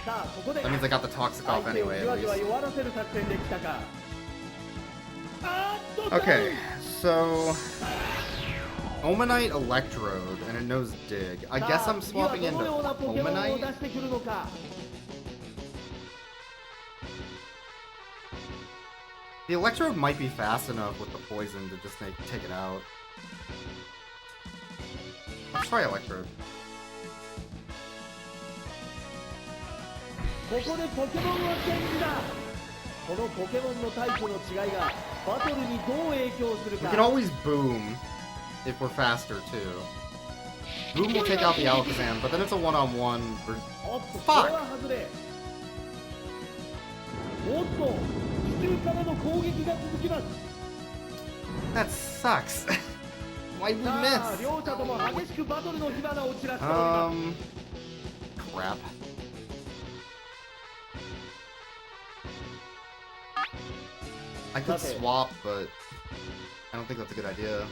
That means I got the Toxic off anyway, at least. Okay, so... Omanite, Electrode, and it knows Dig. I guess I'm swapping into Omanite? The Electrode might be fast enough with the poison to just take it out. Let's try Electrode. We can always Boom if we're faster too. Boom will take out the Alakazam, but then it's a one-on-one. Fuck! That sucks. Why'd we miss? Crap. I could swap, but I don't think that's a good idea.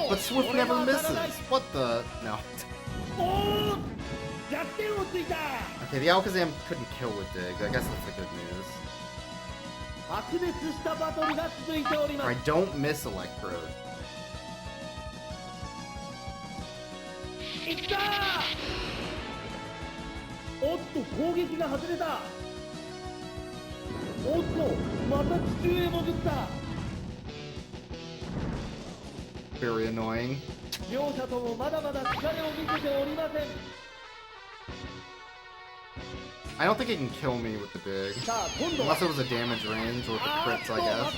But Swift never misses. What the? No. Okay, the Alakazam couldn't kill with Dig. I guess that's the good news. I don't miss Electrode. Very annoying. I don't think it can kill me with the Dig. Unless it was a damage range or with the crits, I guess.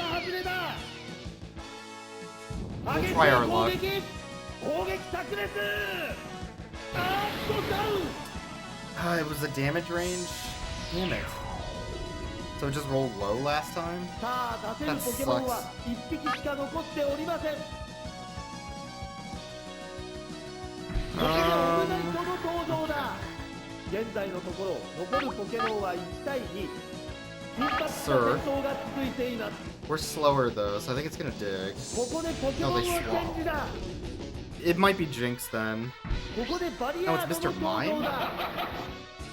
We'll try our luck. It was a damage range? Damn it. So it just rolled low last time? That sucks. Sir. We're slower though, so I think it's gonna Dig. No, they swap. It might be Jinx then. Oh, it's Mr. Mime?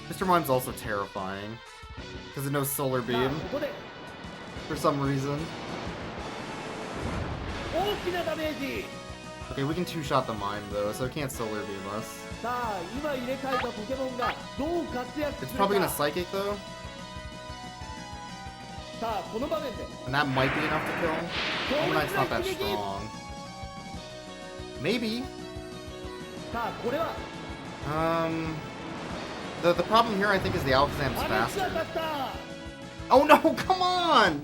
Mr. Mime's also terrifying. Because it knows Solar Beam. For some reason. Okay, we can two-shot the Mime though, so it can't Solar Beam us. It's probably gonna Psychic though. And that might be enough to kill. Omanite's not that strong. Maybe. さあこれは The problem here, I think, is the Alakazam's 破滅が faster. 当たった Oh no, come on!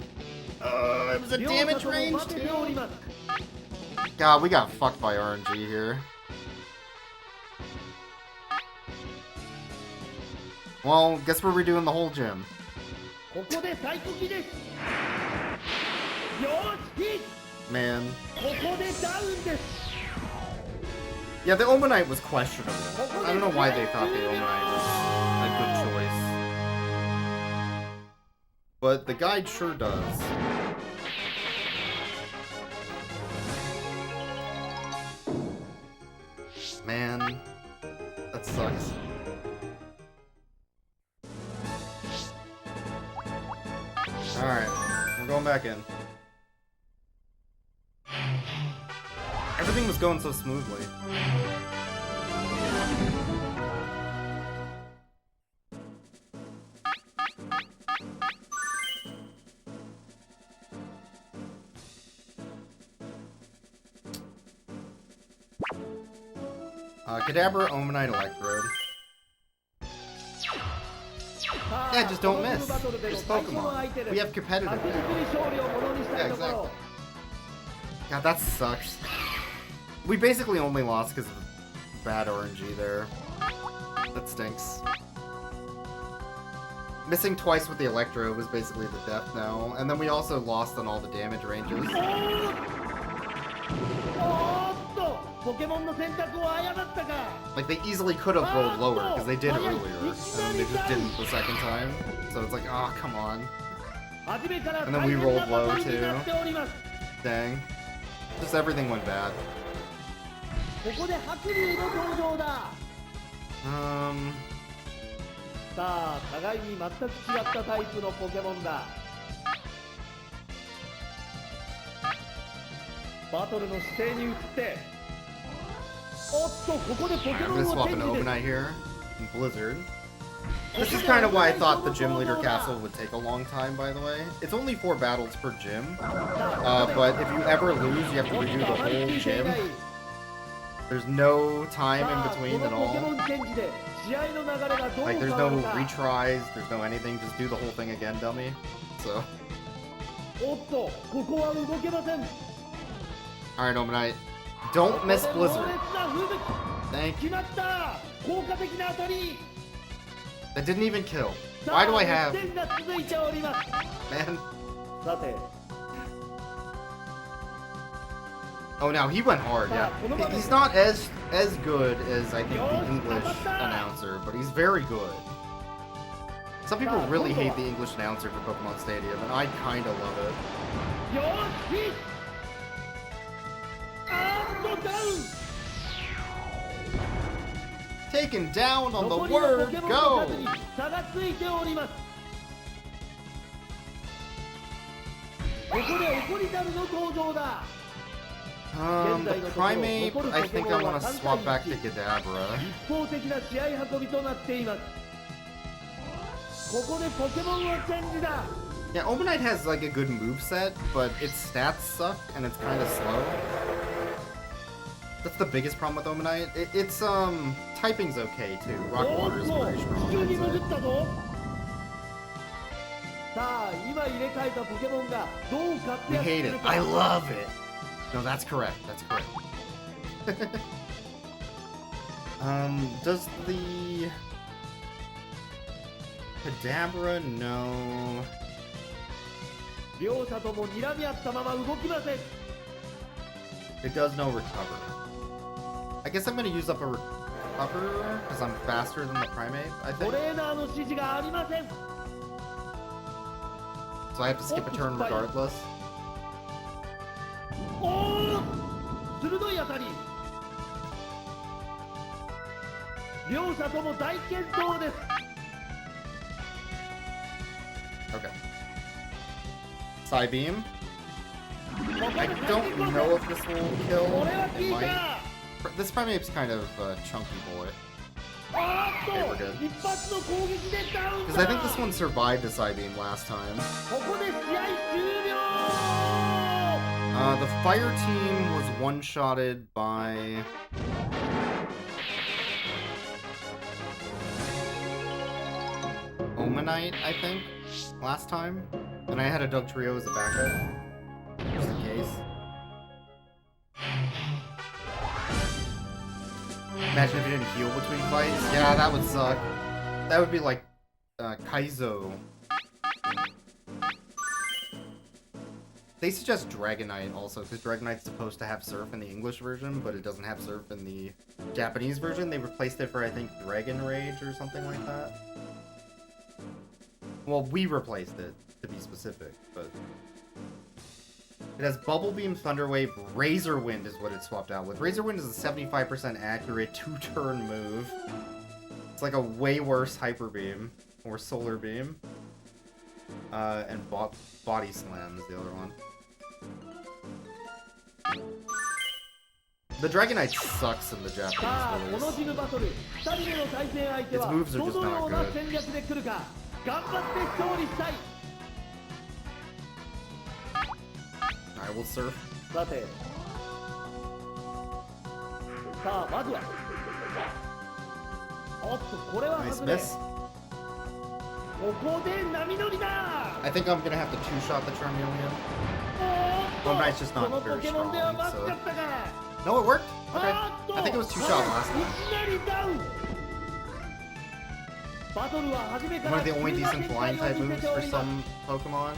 It was a 両 damage 者とも range 待てており too? ます God, we got fucked by RNG here. Well, guess we're redoing the whole gym. ここで最速ですよしヒッ Man. ここでダウンです Yeah, the Omanite was questionable. I don't know why they thought the Omanite was a good choice. But the guide sure does. Man, that sucks. Alright, we're going back in. Everything was going so smoothly. Kadabra, Omanite, Electrode. Yeah, just don't miss. Just Pokemon. We have competitive now. Yeah, exactly. God, that sucks. We basically only lost because of bad RNG there. That stinks. Missing twice with the Electro was basically the death now. And then we also lost on all the damage ranges. Like, they easily could have rolled lower, because they did earlier, and they just didn't the second time. So it's like, oh, come on. And then we rolled low, too. Dang. Just everything went bad. Um... さあ、互いに全く違ったタイプのポケモンだ。バトルの姿勢に移って、おっと、ここでポケモン I'm を gonna チ swap ェ an ンジです。 Omanite here, in Blizzard. This is kind of why I thought the Gym Leader Castle would take a long time, by the way. It's only 4 battles per gym, but if you ever lose, you have to redo the whole gym. There's no time in between at all. Like, there's no retries, there's no anything, just do the whole thing again, dummy. So. Alright, Omanite. Don't miss Blizzard. Thank you. That didn't even kill. Why do I have... Man. Oh, now he went hard, yeah. He's not as good as, I think, the English announcer, but he's very good. Some people really hate the English announcer for Pokemon Stadium, and I kinda love it. Taken down on the word go! The Primate, I think I want to swap back to Kadabra. Yeah, Omanite has like a good moveset, but its stats suck and it's kind of slow. That's the biggest problem with Omanite. Its typing's okay too. Rock Water is pretty strong. We hate it. I love it. No, that's correct. That's correct. Does the Kadabra no? It does no recover. I guess I'm gonna use up a recover because I'm faster than the Primate, I think. So I have to skip a turn regardless. Okay. Psybeam. I don't know if this will kill. It might. This Primate's kind of a chunky boy. Okay, we're good. Because I think this one survived a Psybeam last time. The fire team was one-shotted by Ammonite, I think, last time. And I had a Dugtrio as a backup. Just in case. Imagine if you didn't heal between fights. Yeah, that would suck. That would be like Kaizo. They suggest Dragonite also, because Dragonite's supposed to have Surf in the English version, but it doesn't have Surf in the Japanese version. They replaced it for, I think, Dragon Rage or something like that. Well, we replaced it, to be specific, but... It has Bubble Beam, Thunder Wave, Razor Wind is what it swapped out with. Razor Wind is a 75% accurate 2-turn move. It's like a way worse Hyper Beam, or Solar Beam. And Body Slam is the other one. The Dragonite sucks in the Japanese release. Its moves are just not good. I will surf. Nice miss. I think I'm gonna have to two-shot the Charmeleon. Boneknight's just not very strong, so... No, it worked? Okay. I think it was two-shot last time. One of the only decent flying type moves for some Pokemon.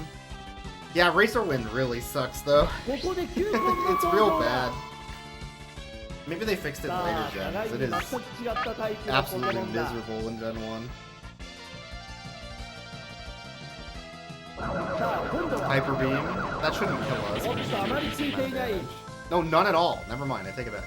Yeah, Razor Wind really sucks, though. It's real bad. Maybe they fixed it in later gens. It is absolutely miserable in Gen 1. Hyper Beam. That shouldn't kill us. No, none at all. Never mind. I take it back.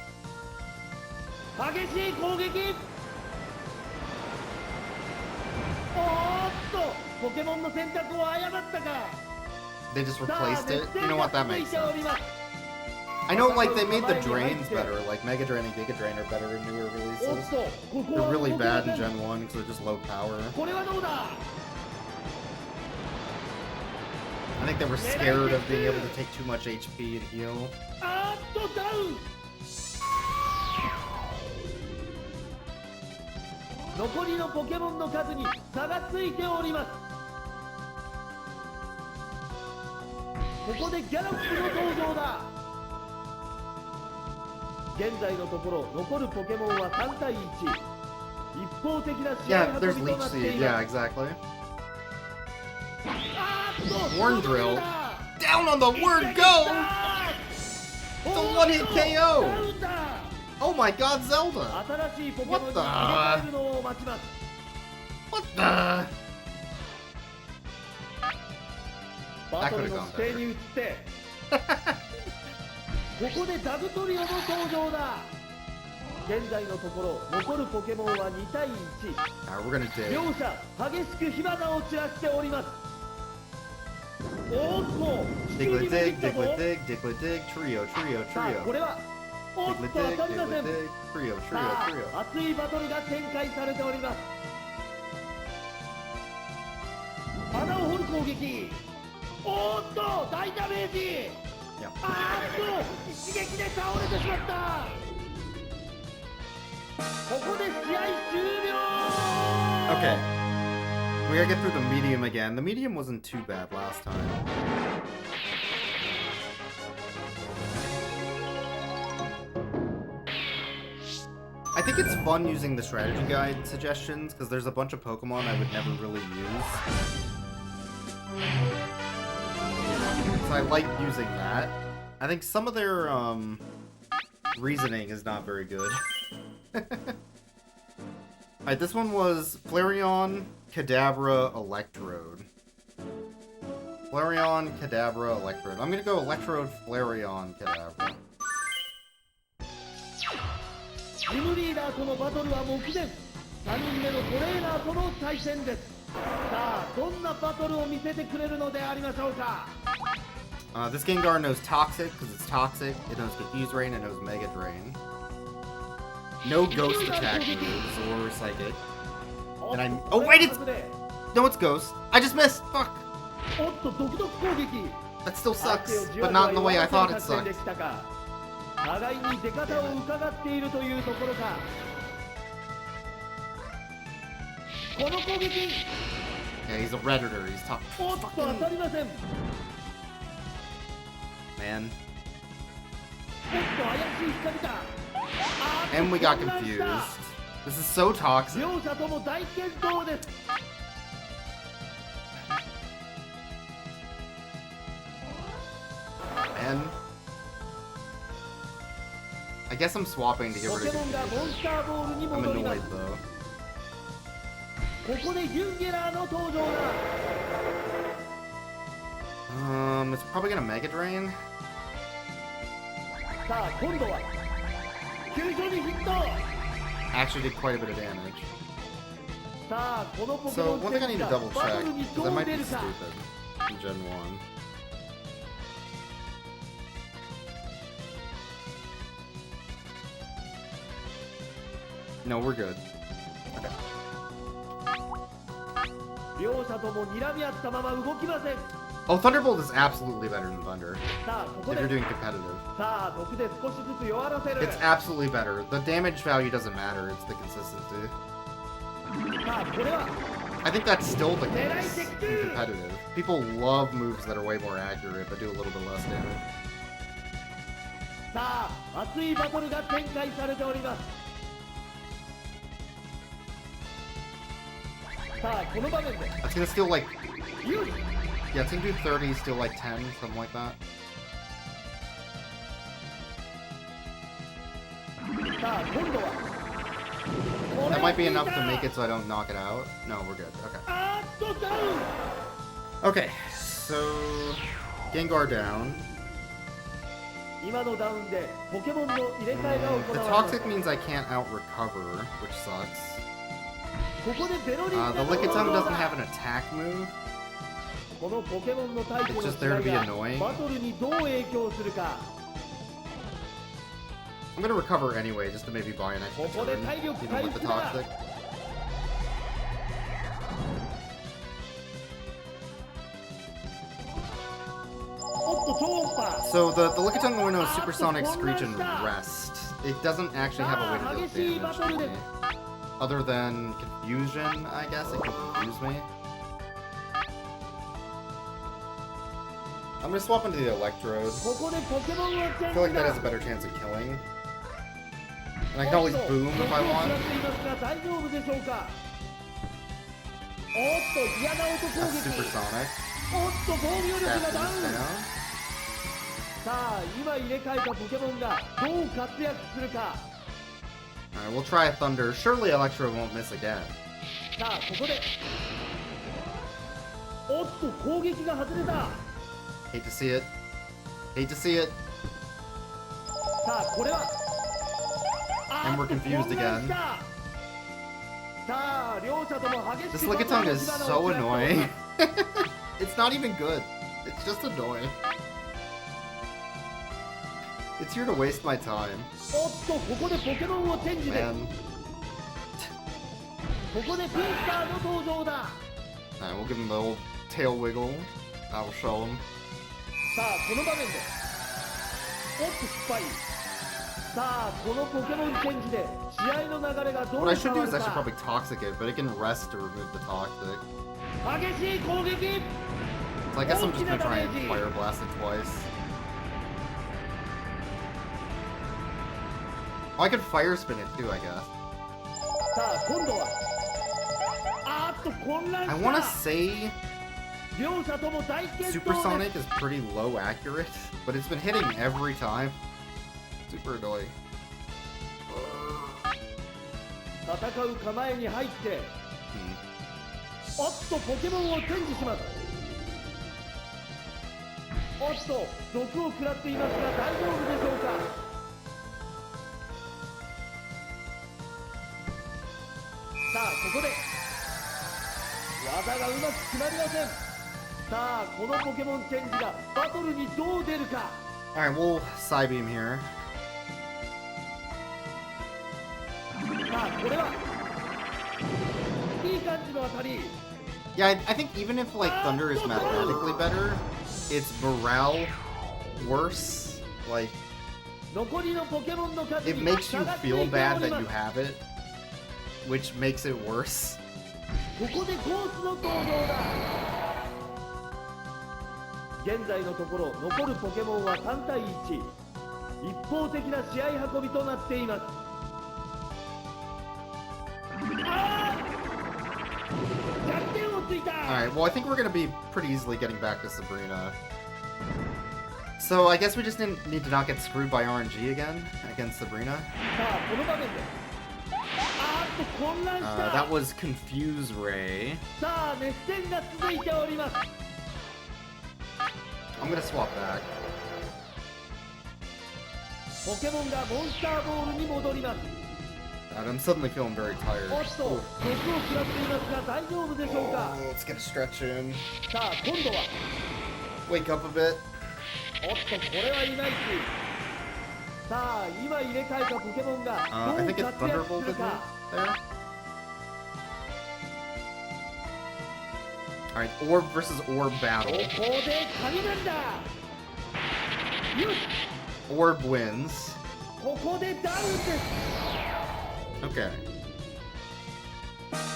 They just replaced it? You know what? That makes sense. I know, like, they made the drains better. Like, Mega Drain and Giga Drain are better in newer releases. They're really bad in Gen 1 because they're just low power. I think they were scared of being able to take too much HP and heal. Yeah, there's Leech Seed. Yeah, exactly. Horn Drill. Down on the word go! It's a one-hit KO! Oh my god, Zelda! What the? What the? That could have gone better. Alright, we're gonna dig. Diglett-dig, Diglett-dig, Diglett-dig, Trio, Trio, Trio. Diglett-dig, Diglett-dig, Trio, Trio, Trio. Okay. We gotta get through the medium again. The medium wasn't too bad last time. I think it's fun using the strategy guide suggestions, because there's a bunch of Pokemon I would never really use. So I like using that. I think some of their reasoning is not very good. Alright, this one was Flareon, Kadabra, Electrode. Flareon, Kadabra, Electrode. I'm gonna go Electrode, Flareon, Kadabra. This Gengar knows Toxic, because it's Toxic. It knows Confuse Rain, it knows Mega Drain. No Ghost attack moves or Psychic. And I... Oh, wait, it's... No, it's Ghost. I just missed! Fuck! That still sucks, but not in the way I thought it sucked. Yeah, he's a redditor. He's tough. おっと当たりません。おっと Man. 怪しい光だ。あーっと And we got 混乱した confused. This is so toxic. 両者とも大健闘です。 And I guess I'm swapping to get ポ rid ケ of モンがモン confusion. スターボールに I'm 戻りま annoyed す。 though. ここでユンゲラーの登場だ。 It's probably gonna Mega Drain. さあ今度は急所にヒット。 Actually did quite a bit of damage. さあこのポケ So モン one thing I need to が double バト check, ルに because ど I う might 出 be るか。 stupid in Gen 1. No, we're good. 両者とも睨み合ったまま動きません。 Oh, Thunderbolt is absolutely better than Thunder. さあここ If で you're doing competitive. さあ毒で少しずつ弱らせる。 It's absolutely better. The damage value doesn't matter, it's the consistency. さあこれは I think that's still the case in competitive. People love moves that are way more accurate, but do a little bit less damage. さあ熱いバトルが展開されております。さあこの場面で That's gonna steal like... 有利。 Yeah, it's gonna do 30, steal like 10, something like that. さあ今度は That might be enough to make it so I don't knock it out. No, we're good. Okay. あーっとダウン。 Okay, so... Gengar down. 今のダウンでポケモンの入れ替えが The 行われます。 Toxic means I can't out-recover, which sucks. ここでベロリン The が Lickitung 登場 doesn't だ。 have an attack move. このポケモンのタイプの It's just there to 違 be いが annoying. バトルにどう影響するか。 I'm gonna recover anyway, just to maybe buy an extra ここで turn, 体力 even 回 with the 復だ。 Toxic. おっと超音波。 So the Lickitung only knows Supersonic, Screech, and Rest. It doesn't actually have a way to deal damage to me. Other than Confusion, I guess. It can confuse me. I'm gonna swap into the Electrode. ここでポケモンをチェ I ン feel like ジ that だ。 has a better chance of killing. And I can always boom if I おっと毒を食ら want. っていますが大丈夫でしょうか。おっと嫌な音攻 That's 撃。 Supersonic. おっと防御力 That がダウ moves ン。 down. さあ今入れ替えたポケモンがどう活躍するか。 Alright, we'll try a Thunder. Surely Electro won't miss again. さあここでおっと攻撃が外れた。 Hate to see it. Hate to see it. さあこれは And we're confused again. さあ両者とも激し This く Lickitung is so annoying. It's not even good. It's just annoying. It's here to waste my time. おっとここでポケモンをチェンジで Man. ここでピーターの登場だ。 Alright, we'll give him the old tail wiggle. That'll show him. さあこの場面でおっと失敗。さあこのポケモンチェンジで試合の流れがどう What I 変 should do わ is る I should か。 probably Toxic it, but it can rest to remove the Toxic. 激しい攻撃。 So I guess I'm just gonna try and Fire Blast it twice. Oh, I could Fire Spin it too, I guess. さあ今度はあーっと混乱 I し wanna た。 say 両者とも大健闘です Supersonic is pretty low accurate, but it's been hitting every time. Super annoying. 戦う構えに入って Hmm. おっとポケモンをチェンジします。おっと毒を食らっていますが大丈夫でしょうか。さあここで技がうまく決まりません。さあこのポケモンチェンジがバトルにどう出るか。 Alright, we'll Psybeam here. さあこれはいい感じの当たり。 Yeah, I think even if like Thunder is mathematically better, it's morale worse. Like 残りのポケモンの数 it に makes you 差がついてお feel り bad ま that す you have it, which makes it worse. ここでコースの登場だ。現在のところ残るポケモンは3対1。一方的な試合運びとなっています。あー、弱点をついた。 Alright, well I think we're gonna be pretty easily getting back to Sabrina. So I guess we just didn't need to not get screwed by RNG again against Sabrina. さあこの場面で混乱した。 That was Confuse Ray. さあ熱戦が続いております。 I'm gonna swap back. ポケモンがモンスターボールに戻ります。 God, I'm suddenly feeling very tired. おっと、毒を食らっていますが大丈夫でしょうか。 Let's get a stretch in. さあ今度は Wake up a bit. おっとこれはいまいち。さあ今入れ替えたポケモンが I どう think it's 活躍す Thunderbolt る isn't か。 it? There. Alright, Orb versus Orb こ battle. こで雷だ。よし、 Orb wins. ここでダウンです。 Okay.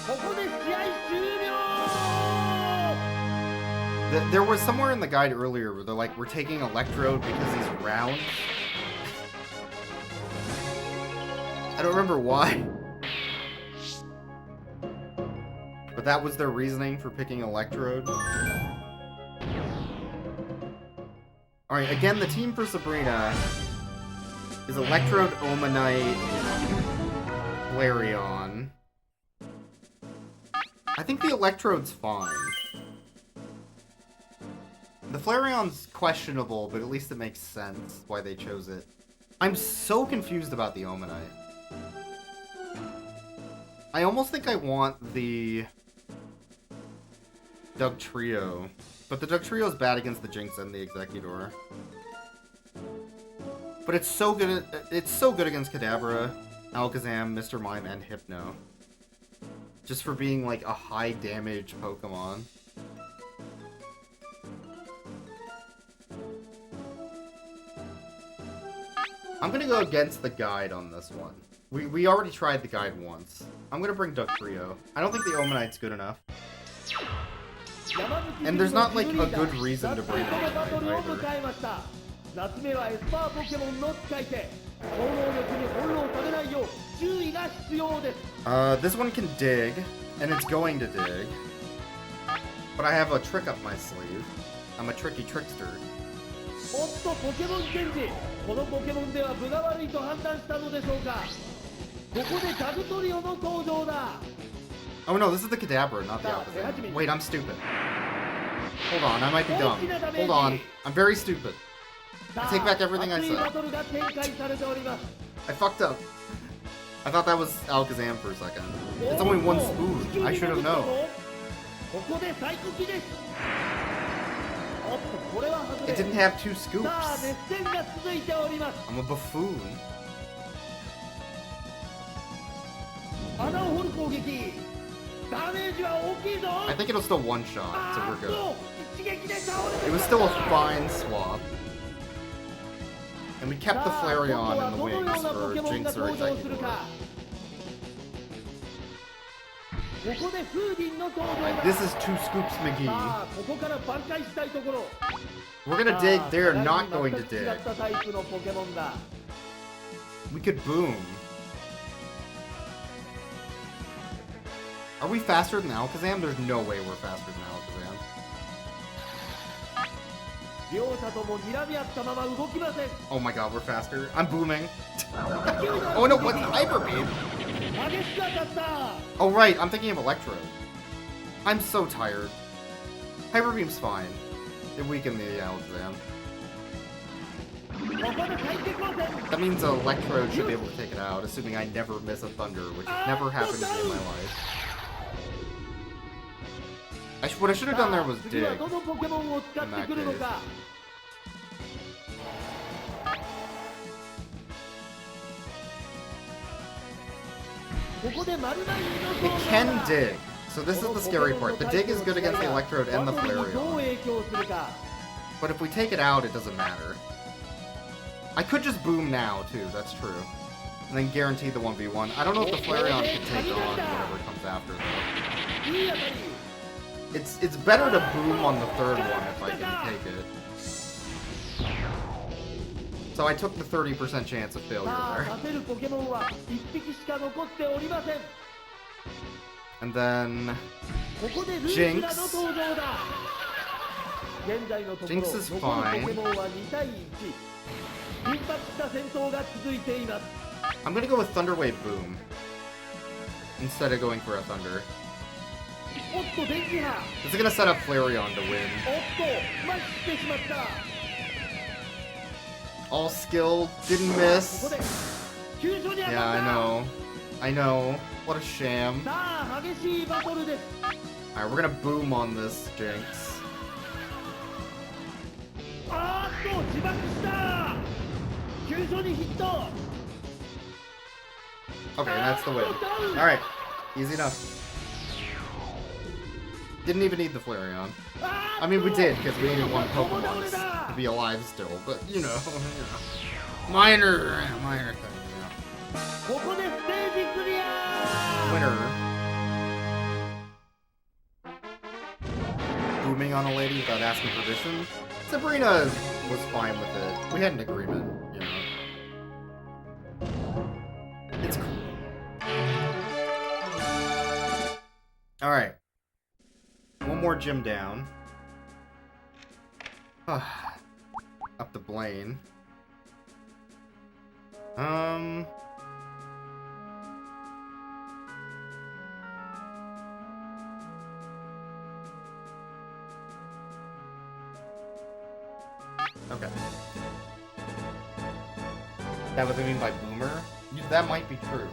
ここで試合終了。 There was somewhere in the guide earlier where they're like, we're taking Electrode because he's round. I don't remember why. But that was their reasoning for picking Electrode. Alright, again, the team for Sabrina is Electrode, Omanite, Flareon. I think the Electrode's fine. The Flareon's questionable, but at least it makes sense why they chose it. I'm so confused about the Omanite. I almost think I want the Dugtrio, but the Dugtrio's bad against the Jinx and the Executor. But it's so good against Kadabra, Alakazam, Mr. Mime, and Hypno. Just for being like a high damage Pokemon. I'm gonna go against the guide on this one. We already tried the guide once. I'm gonna bring Dugtrio. I don't think the Omanite's good enough. And there's not like a good reason to bring Omanite either. 夏目はエスパーポケモンの使い手。超能力に翻弄されないよう注意が必要です。 This one can dig, and it's going to dig. But I have a trick up my sleeve. I'm a tricky trickster. おっとポケモンチェンジ。このポケモンでは分が悪いと判断したのでしょうか。ここでダグトリオの登場だ。 Oh no, this is the Kadabra, not the Alakazam. Wait, I'm stupid. Hold on, I might be dumb. Hold on, I'm very stupid. I take back everything I said. I fucked up. I thought that was Alakazam for a second. It's only one spoon. I should have known. It didn't have 2 scoops. I'm a buffoon. I think it'll still one-shot, so we're good. It was still a fine swap. And we kept the Flareon in the wings for Jinx or Executor. Alright, this is 2 scoops McGee. We're gonna dig, they're not going to dig. We could boom. Are we faster than Alakazam? There's no way we're faster than Alakazam. Oh my god, we're faster. I'm booming. Oh no, what's Hyper Beam? Oh right, I'm thinking of Electrode. I'm so tired. Hyper Beam's fine. It weakened the Alakazam. That means Electrode should be able to take it out, assuming I never miss a Thunder, which has never happened to me in my life. What I should have done there was dig. In that case. It can dig. So this is the scary part. The dig is good against the Electrode and the Flareon. But if we take it out, it doesn't matter. I could just boom now, too. That's true. And then guarantee the 1v1. I don't know if the Flareon can take on whatever comes after though. いい当たり It's better to boom on the third one if I can take it. So I took the 30% chance of failure さあ there. 出せるポケモンは1匹しか残っておりません And then ここでルーキュラの登場だ現在のところ Jinx is 残る fine. ポケモンは2対1緊迫した戦闘が続いています I'm gonna go with Thunder Wave Boom instead of going for a Thunder. おっと電気波 It's gonna set up Flareon to win. おっと麻痺してしまった All skilled, didn't ここ miss. で急所に当たった Yeah, I know. What a sham. さあ激しいバトルです Alright, we're gonna boom on this Jinx. あーっと自爆した急所にヒット Okay, that's the win. Alright, easy enough. Didn't even need the Flareon. I mean, we did, because we needed one Pokemon to be alive still, but, you know. Minor thing, yeah. ここでステージクリア Winner. Booming on a lady without asking permission. Sabrina was fine with it. We had an agreement, you know. It's cool. Alright. One more gym down. Up to Blaine. Okay. That what they mean by boomer? That might be true.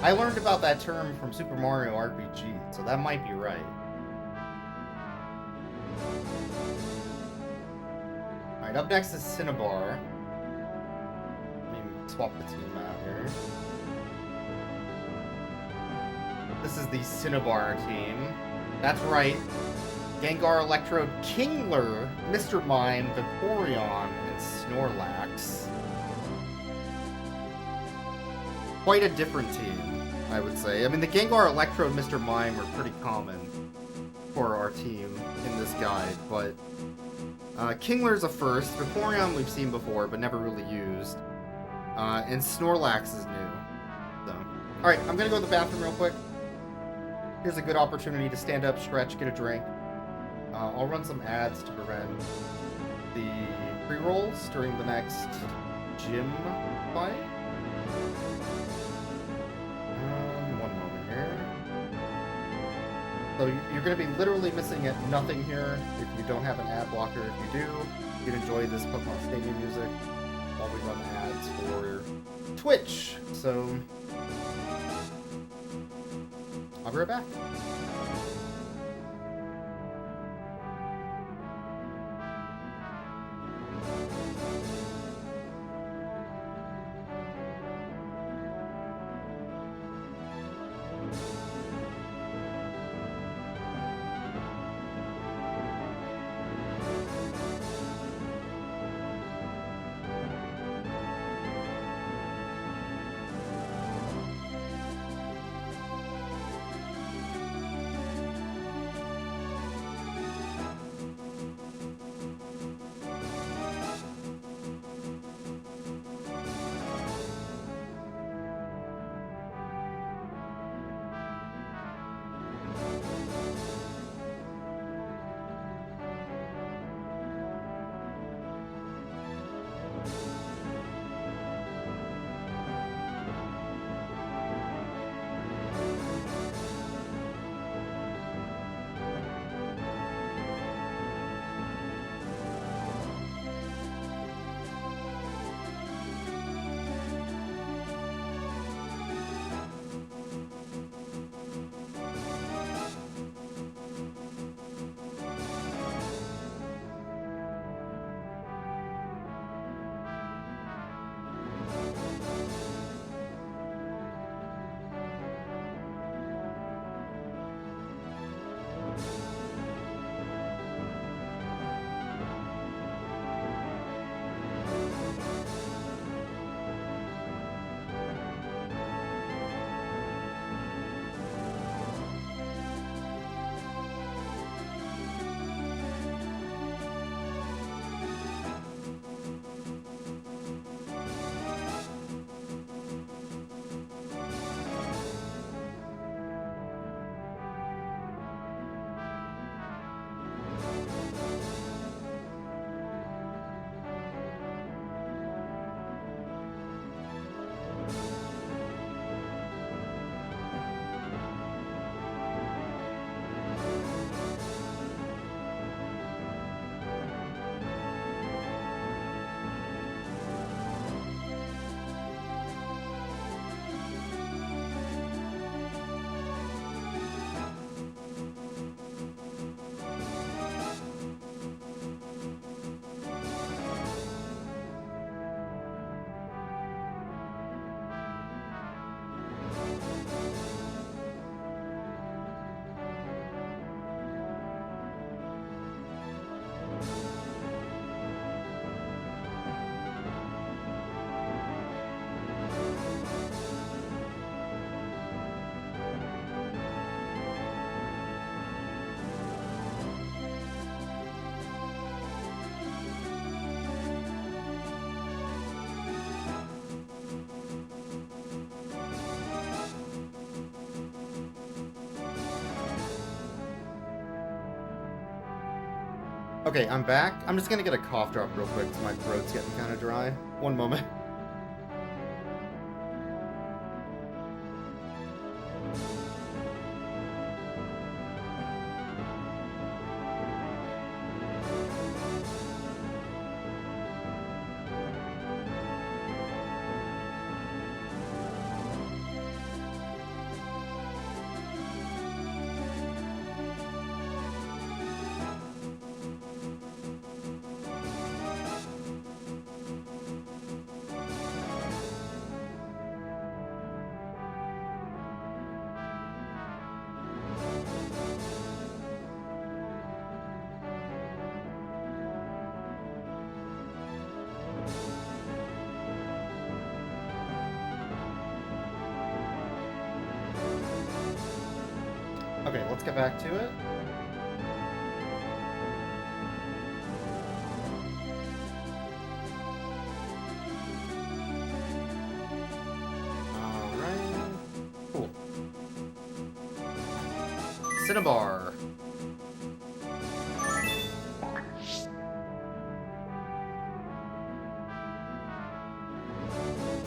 I learned about that term from Super Mario RPG, so that might be right. Alright, up next is Cinnabar. Let me swap the team out here. This is the Cinnabar team. That's right. Gengar, Electrode, Kingler, Mr. Mime, Vaporeon, and Snorlax. Quite a different team, I would say. I mean, the Gengar, Electrode, Mr. Mime are pretty common for our team in this guide, but Kingler's a first. Vaporeon we've seen before, but never really used. And Snorlax is new. So, alright, I'm gonna go to the bathroom real quick. Here's a good opportunity to stand up, stretch, get a drink. I'll run some ads to prevent the pre-rolls during the next gym fight. One moment here. So you're going to be literally missing nothing here if you don't have an ad blocker. If you do, you can enjoy this Pokemon Stadium music while we run ads for Twitch. So I'll be right back. Okay, I'm back. I'm just gonna get a cough drop real quick because my throat's getting kind of dry. One moment. Okay, let's get back to it. Alright. Cool. Cinnabar.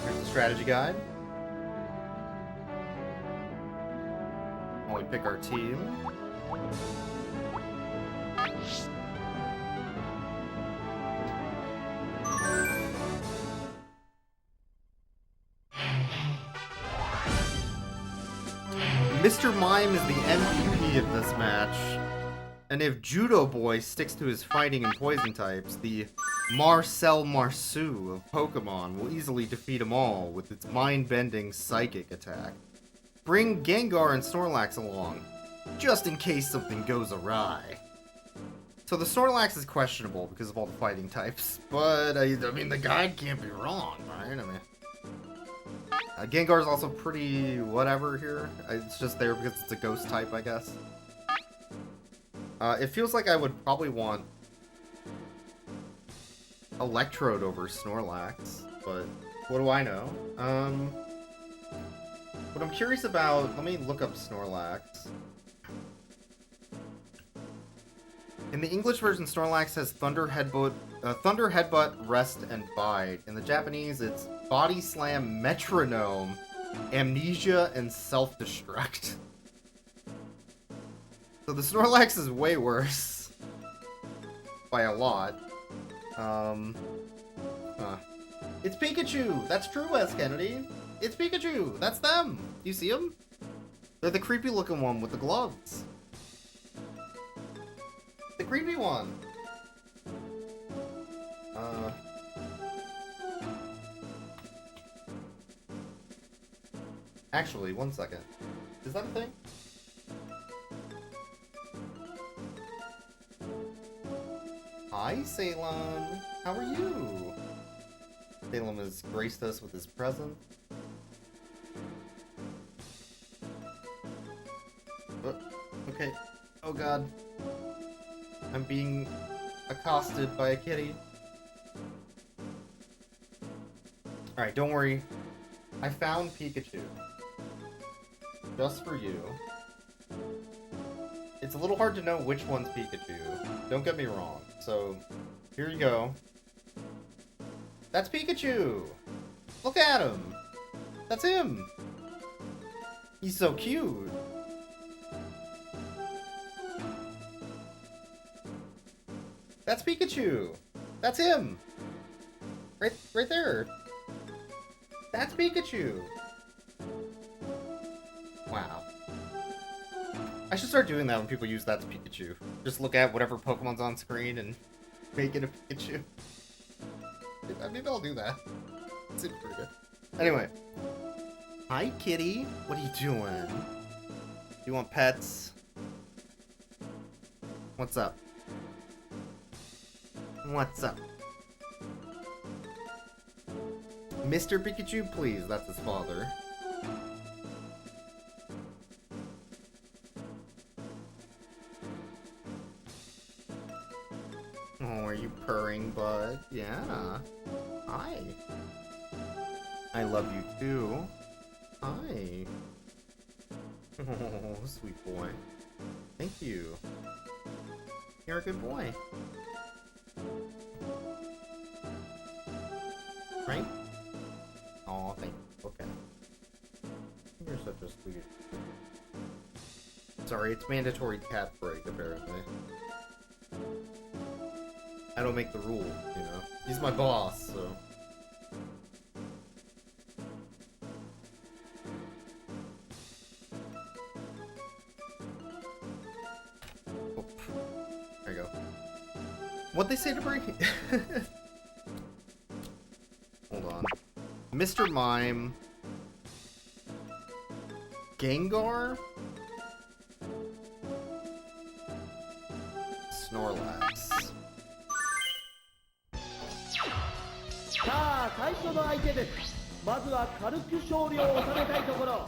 Here's the strategy guide. When we pick our team. Mr. Mime is the MVP of this match. And if Judo Boy sticks to his fighting and poison types, the Marcel Marceau of Pokemon will easily defeat them all with its mind-bending psychic attack. Bring Gengar and Snorlax along, just in case something goes awry. So the Snorlax is questionable because of all the fighting types, but I mean the guide can't be wrong, right? I mean, Gengar is also pretty whatever here. It's just there because it's a ghost type, I guess. It feels like I would probably want Electrode over Snorlax, but what do I know? What I'm curious about, let me look up Snorlax. In the English version, Snorlax has Thunder Headbutt, Rest, and Bite. In the Japanese, it's Body Slam, Metronome, Amnesia, and Self-Destruct. So the Snorlax is way worse. By a lot. It's Pikachu! That's true, Wes Kennedy! It's Pikachu! That's them! Do you see them? They're the creepy looking one with the gloves. The creepy one! Actually, one second. Is that a thing? Hi, Salem! How are you? Salem has graced us with his presence. Okay. Oh god. I'm being accosted by a kitty. Alright, don't worry. I found Pikachu. Just for you. It's a little hard to know which one's Pikachu. Don't get me wrong. So, here you go. That's Pikachu! Look at him! That's him! He's so cute! That's Pikachu! That's him! Right there! That's Pikachu! Wow. I should start doing that when people use that's Pikachu. Just look at whatever Pokemon's on screen and make it a Pikachu. Maybe I'll do that. It seems pretty good. Anyway. Hi, kitty. What are you doing? You want pets? What's up? What's up? Mr. Pikachu, please. That's his father. Oh, are you purring, bud? Yeah. Hi. I love you too. Hi. Oh, sweet boy. Thank you. You're a good boy. Right? Aw, thank you. Okay. You're such a sweetie. Sorry, it's mandatory cat break, apparently. I don't make the rule, you know? He's my boss, so... Oh. There you go. What'd they say to break? Hold on. Mr. Mime... Gengar? Snorlax. さあ最初の相手です。まずは軽く勝利を収めたいところ。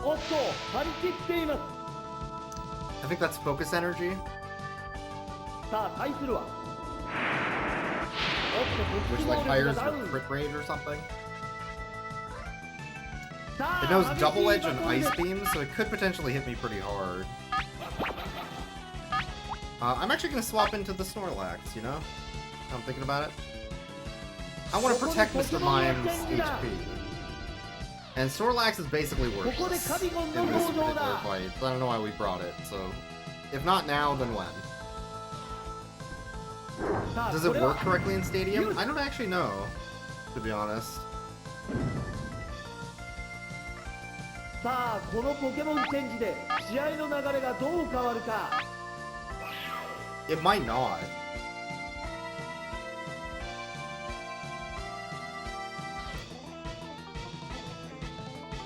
おっと張り切っています。 I think that's focus energy. さあ対するは Which like hires your crit rate or something. It knows double edge and ice beam, so it could potentially hit me pretty hard. I'm actually gonna swap into the Snorlax, you know? I'm thinking about it. I want to protect Mr. Mime's HP. And Snorlax is basically worthless in this particular fight. So I don't know why we brought it, so... If not now, then when? Does it work correctly in Stadium? I don't actually know, to be honest. It might not.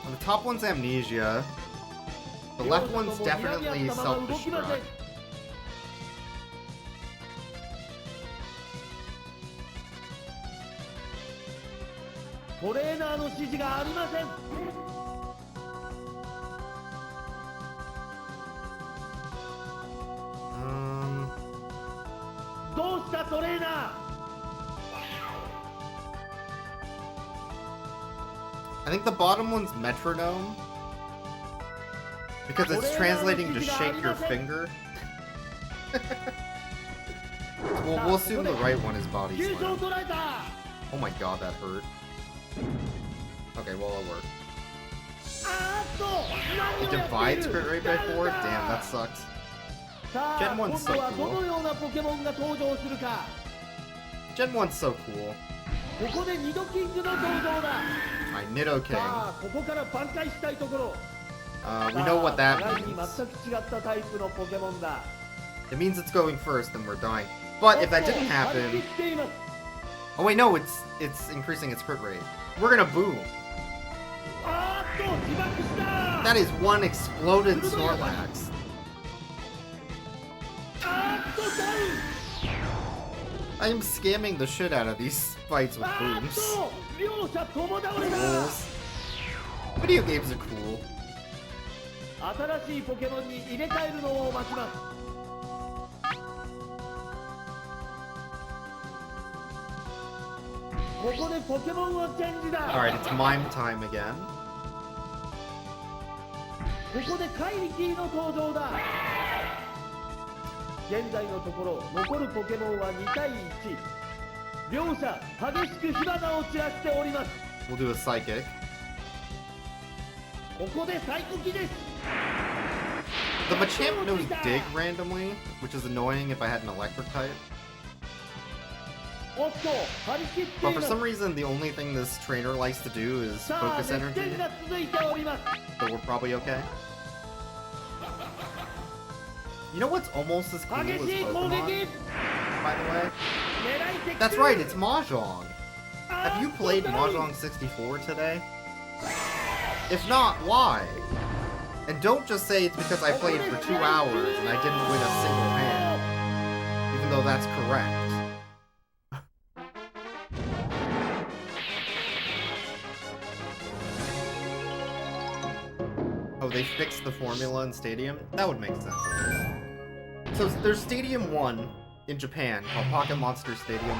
The top one's Amnesia. The left one's definitely Self-Destruct. I think the bottom one's Metronome. Because it's translating to shake your finger. We'll assume the right one is Body Slam. Oh my god, that hurt. Okay, well, it'll work. It divides crit rate by 4? Damn, that sucks. Gen 1's so cool. Gen 1's so cool. My Nidoking. We know what that means. It means it's going first and we're dying. But if that didn't happen... Oh wait, no, it's increasing its crit rate. We're gonna boom. That is one exploded Snorlax. I am scamming the shit out of these fights with booms. Rules. Video games are cool. Alright, it's mime time again. We'll do a psychic. The Machamp knows Dig randomly, which is annoying if I had an electric type. But for some reason, the only thing this trainer likes to do is focus energy. So we're probably okay. You know what's almost as cool as Pokemon, by the way? That's right, it's Mahjong! Have you played Mahjong 64 today? If not, why? And don't just say it's because I played for 2 hours and I didn't win a single hand. Even though that's correct. Oh, they fixed the formula in Stadium? That would make sense. So there's Stadium 1 in Japan called Pocket Monster Stadium,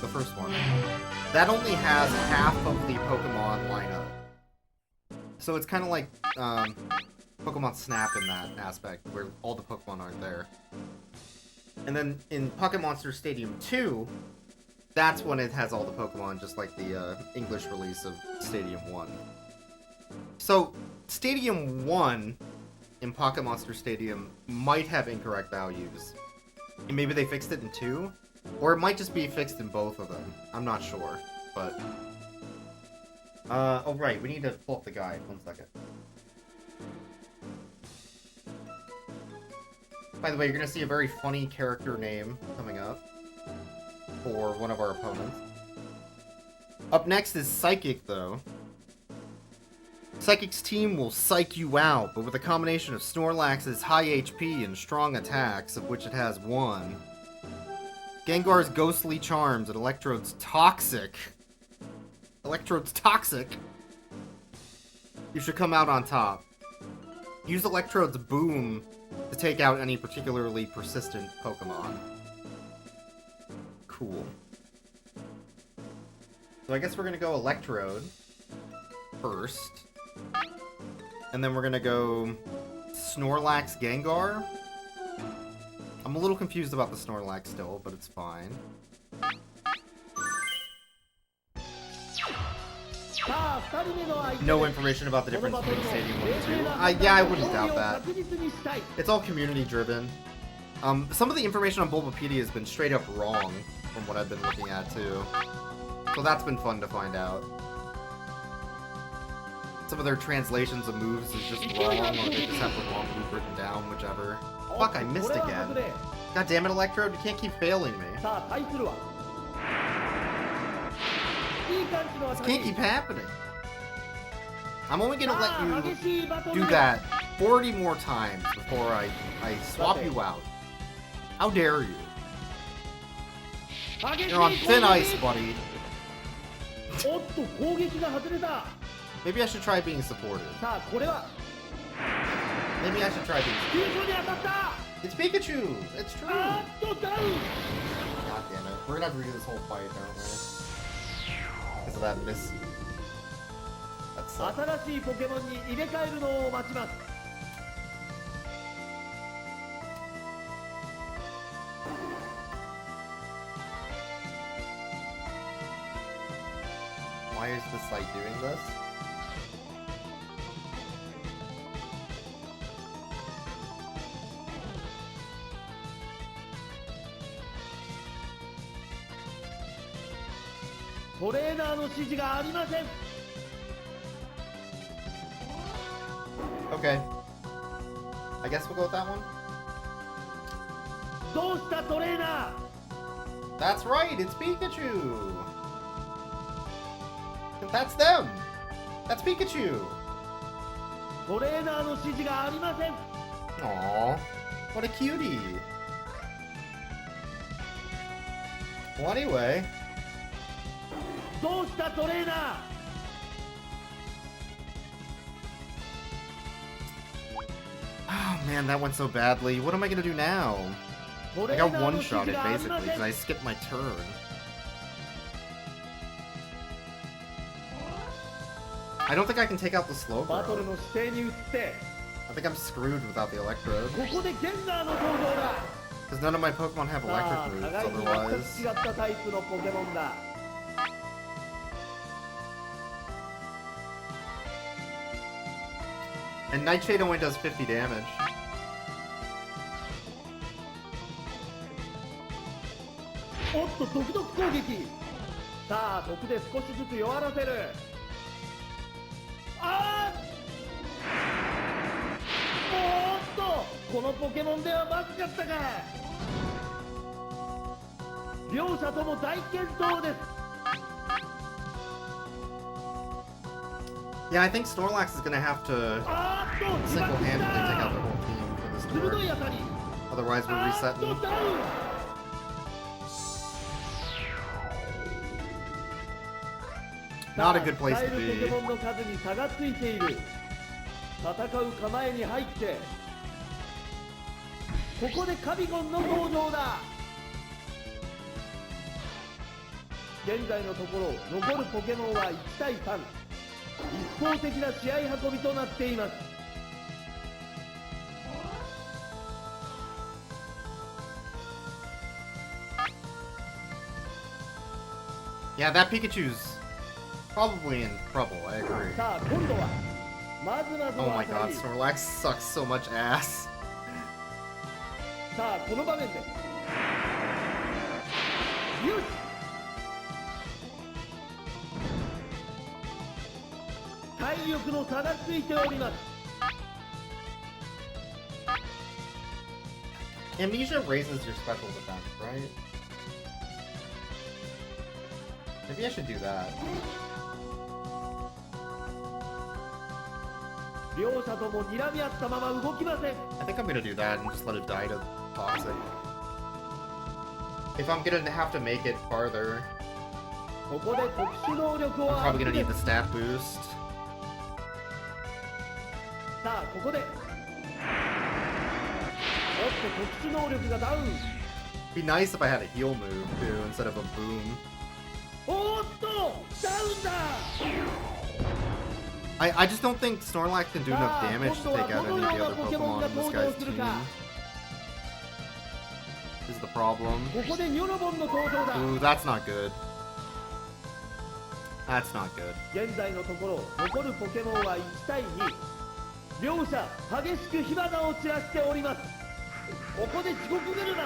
the first one. That only has half of the Pokemon lineup. So it's kind of like Pokemon Snap in that aspect, where all the Pokemon aren't there. And then in Pocket Monster Stadium 2, that's when it has all the Pokemon, just like the English release of Stadium 1. So, Stadium 1 in Pocket Monster Stadium might have incorrect values. And maybe they fixed it in 2? Or it might just be fixed in both of them. I'm not sure, but... oh right, we need to pull up the guide. 1 second. By the way, you're gonna see a very funny character name coming up for one of our opponents. Up next is Psychic, though. Psychic's team will psych you out, but with a combination of Snorlax's high HP and strong attacks, of which it has 1, Gengar's ghostly charms, and Electrode's toxic, you should come out on top. Use Electrode's boom to take out any particularly persistent Pokemon. Cool. So I guess we're gonna go Electrode first. And then we're gonna go Snorlax Gengar. I'm a little confused about the Snorlax still, but it's fine. No information about the difference between Stadium 1 and 2. Yeah, I wouldn't doubt that. It's all community driven. Some of the information on Bulbapedia has been straight up wrong from what I've been looking at too. So that's been fun to find out. Some of their translations of moves is just wrong, or they just have the wrong move written down, whichever. Fuck, I missed again. God damn it, Electrode, you can't keep failing me. This can't keep happening. I'm only gonna let you do that 40 more times before I swap you out. How dare you? You're on thin ice, buddy. Maybe I should try being supportive. Maybe I should try being supportive. It's Pikachu! It's true! God damn it. We're gonna have to redo this whole fight, aren't we? Because of that miss. That sucks. Why is the site doing this? Okay. I guess we'll go with that one. That's right, it's Pikachu! That's them! That's Pikachu! Aww, what a cutie! Well, anyway... Oh man, that went so badly. What am I gonna do now? I got one-shotted basically because I skipped my turn. I don't think I can take out the slow grow. I think I'm screwed without the Electrode. Because none of my Pokemon have electric moves otherwise. And Nightshade only does 50 damage. Yeah, I think Snorlax is gonna have to single-handedly take out the whole team for this turn. Otherwise, we're resetting. Not a good place to be. ここでカビゴンの登場だ。現在のところ残るポケモンは1対3、一方的な試合運びとなっています。Yeah, that Pikachu's probably in trouble, I agree. さあ今度はまずまず Oh の my 当た god, り。 Snorlax sucks so much ass. さあこの場面でよし体力の差がついております。 Amnesia raises your special defense, right? Maybe I should do that. 両者とも睨み合ったまま動きません。 I think I'm gonna do that and just let it die to Toxic. If I'm gonna have to make it farther, ここで特殊能力を I'm アッ probably プ gonna で need the す。 stat boost. さあここでおっと特殊能力がダウン。 Be nice if I had a heal move too instead of a boom. おっとダウンだ。 I just don't think Snorlax can do enough damage to take out any of the other Pokemon in this guy's team. Is the problem. ここでニョロボンの登場だ。 Ooh, that's not good. That's not good. 現在のところ残るポケモンは1対2。両者激しく火花を散らしております。ここで地獄グルナ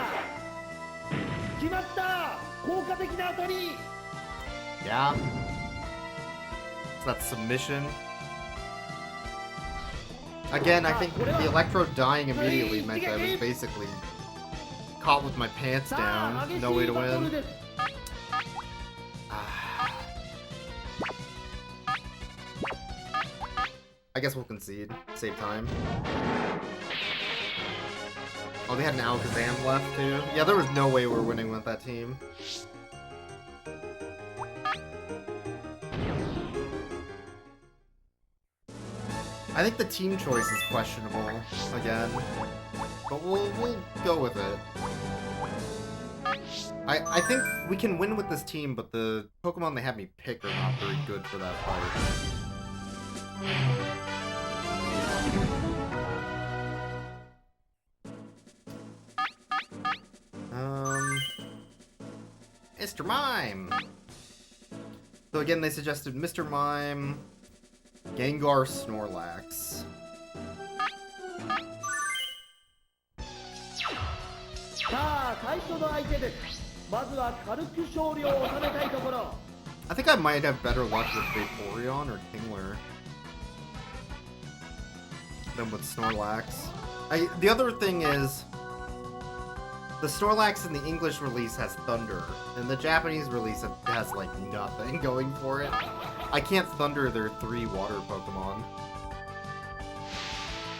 決まった。効果的な当たり。 Yeah. So that's submission. Again, I think the Electro dying immediately meant I was basically caught with my pants さあ down. 激し No way い to バトル win. です。 I guess we'll concede. Save time. Oh, they had an Alakazam left too. Yeah, there was no way we were winning with that team. I think the team choice is questionable again, but we'll go with it. I think we can win with this team, but the Pokemon they had me pick are not very good for that fight. Mr. Mime! So again, they suggested Mr. Mime, Gengar, Snorlax. さあ最初の相手です。まずは軽く勝利を収めたいところ。 I think I might have better luck with Vaporeon or Kingler than with Snorlax. The other thing is, the Snorlax in the English release has Thunder, and the Japanese release has like nothing going for it. I can't Thunder their 3 water Pokemon.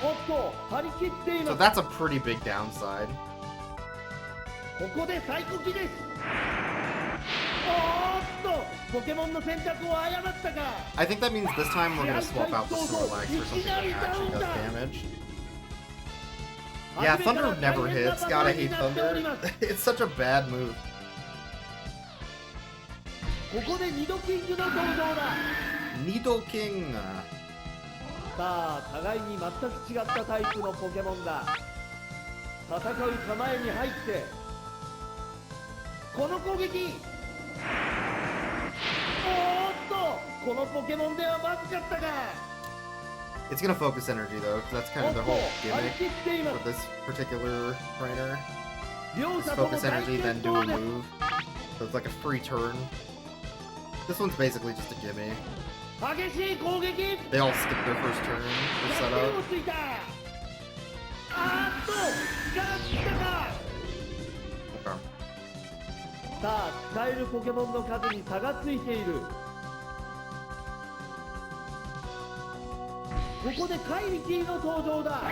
おっと張り切ってい So ます。 that's a pretty big downside. ここで最高機です。おっとポケモンの選択を誤ったか。 I think that means this time we're gonna swap out the Snorlax for something that actually does damage. Yeah, Thunder never hits. God, I hate Thunder. It's such a bad move. ここでニドキングの登場だ。 Nidoking. さあ互いに全く違ったタイプのポケモンだ。戦う構えに入ってこの攻撃。おっとこのポケモンではまずかったか。 It's gonna focus energy though, because that's kind of the whole gimmick with this particular trainer. 両 Just 者とも focus 大 energy, 健 then do a 闘です。 move. So it's like a free turn. This one's basically just a gimme. 激しい攻撃。 They all skip their first turn for 逆転を setup. ついた。あーっとガッたか。 Okay. さあ使えるポケモンの数に差がついている。ここでカイリティの登場だ。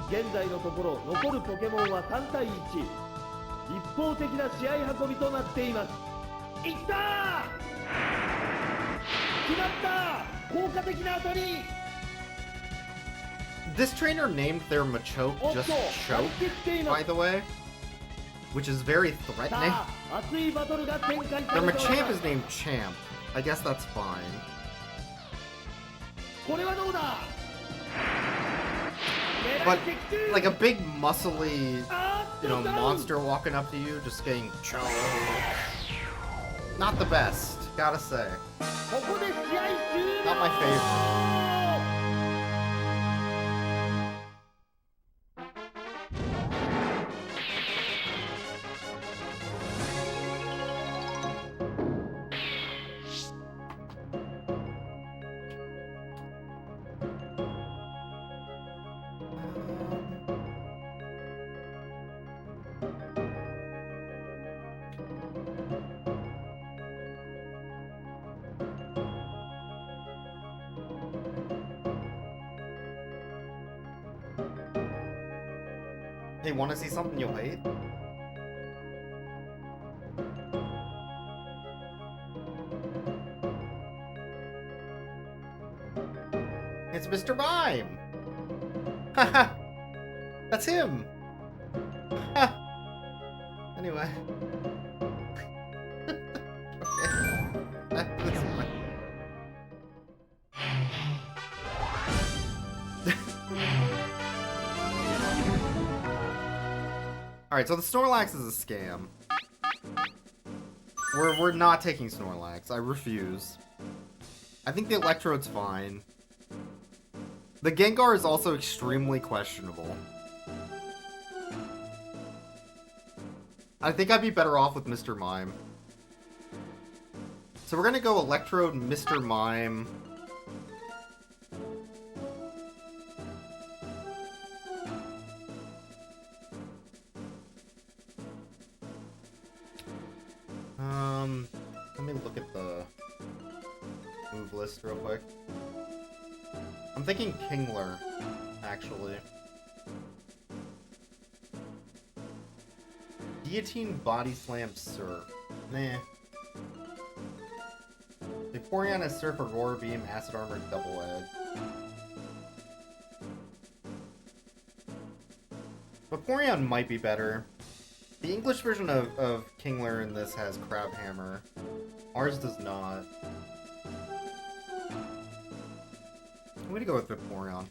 現在のところ残るポケモンは3対1。一方的な試合運びとなっています。いったー。決まった。効果的な当たり。This trainer named their Machoke just Choke, by the way, which is very threatening. Their Machamp is named Champ. I guess that's fine. But, like a big muscly, you know, monster walking up to you, just getting choked. Not the best, gotta say. Not my favorite. Hey, wanna see something you'll hate? It's Mr. Mime! Haha! That's him! Anyway. Okay. That's fine. Alright, so the Snorlax is a scam. We're not taking Snorlax. I refuse. I think the Electrode's fine. The Gengar is also extremely questionable. I think I'd be better off with Mr. Mime. So we're gonna go Electrode, Mr. Mime. Let me look at the move list real quick. I'm thinking Kingler, actually. Guillotine, Body Slam, Surf. Nah. Vaporeon has Surf, Aurora Beam, Acid Armor, Double Edge. Vaporeon might be better. The English version of Kingler in this has Crab Hammer. Ours does not. I'm gonna go with Vaporeon.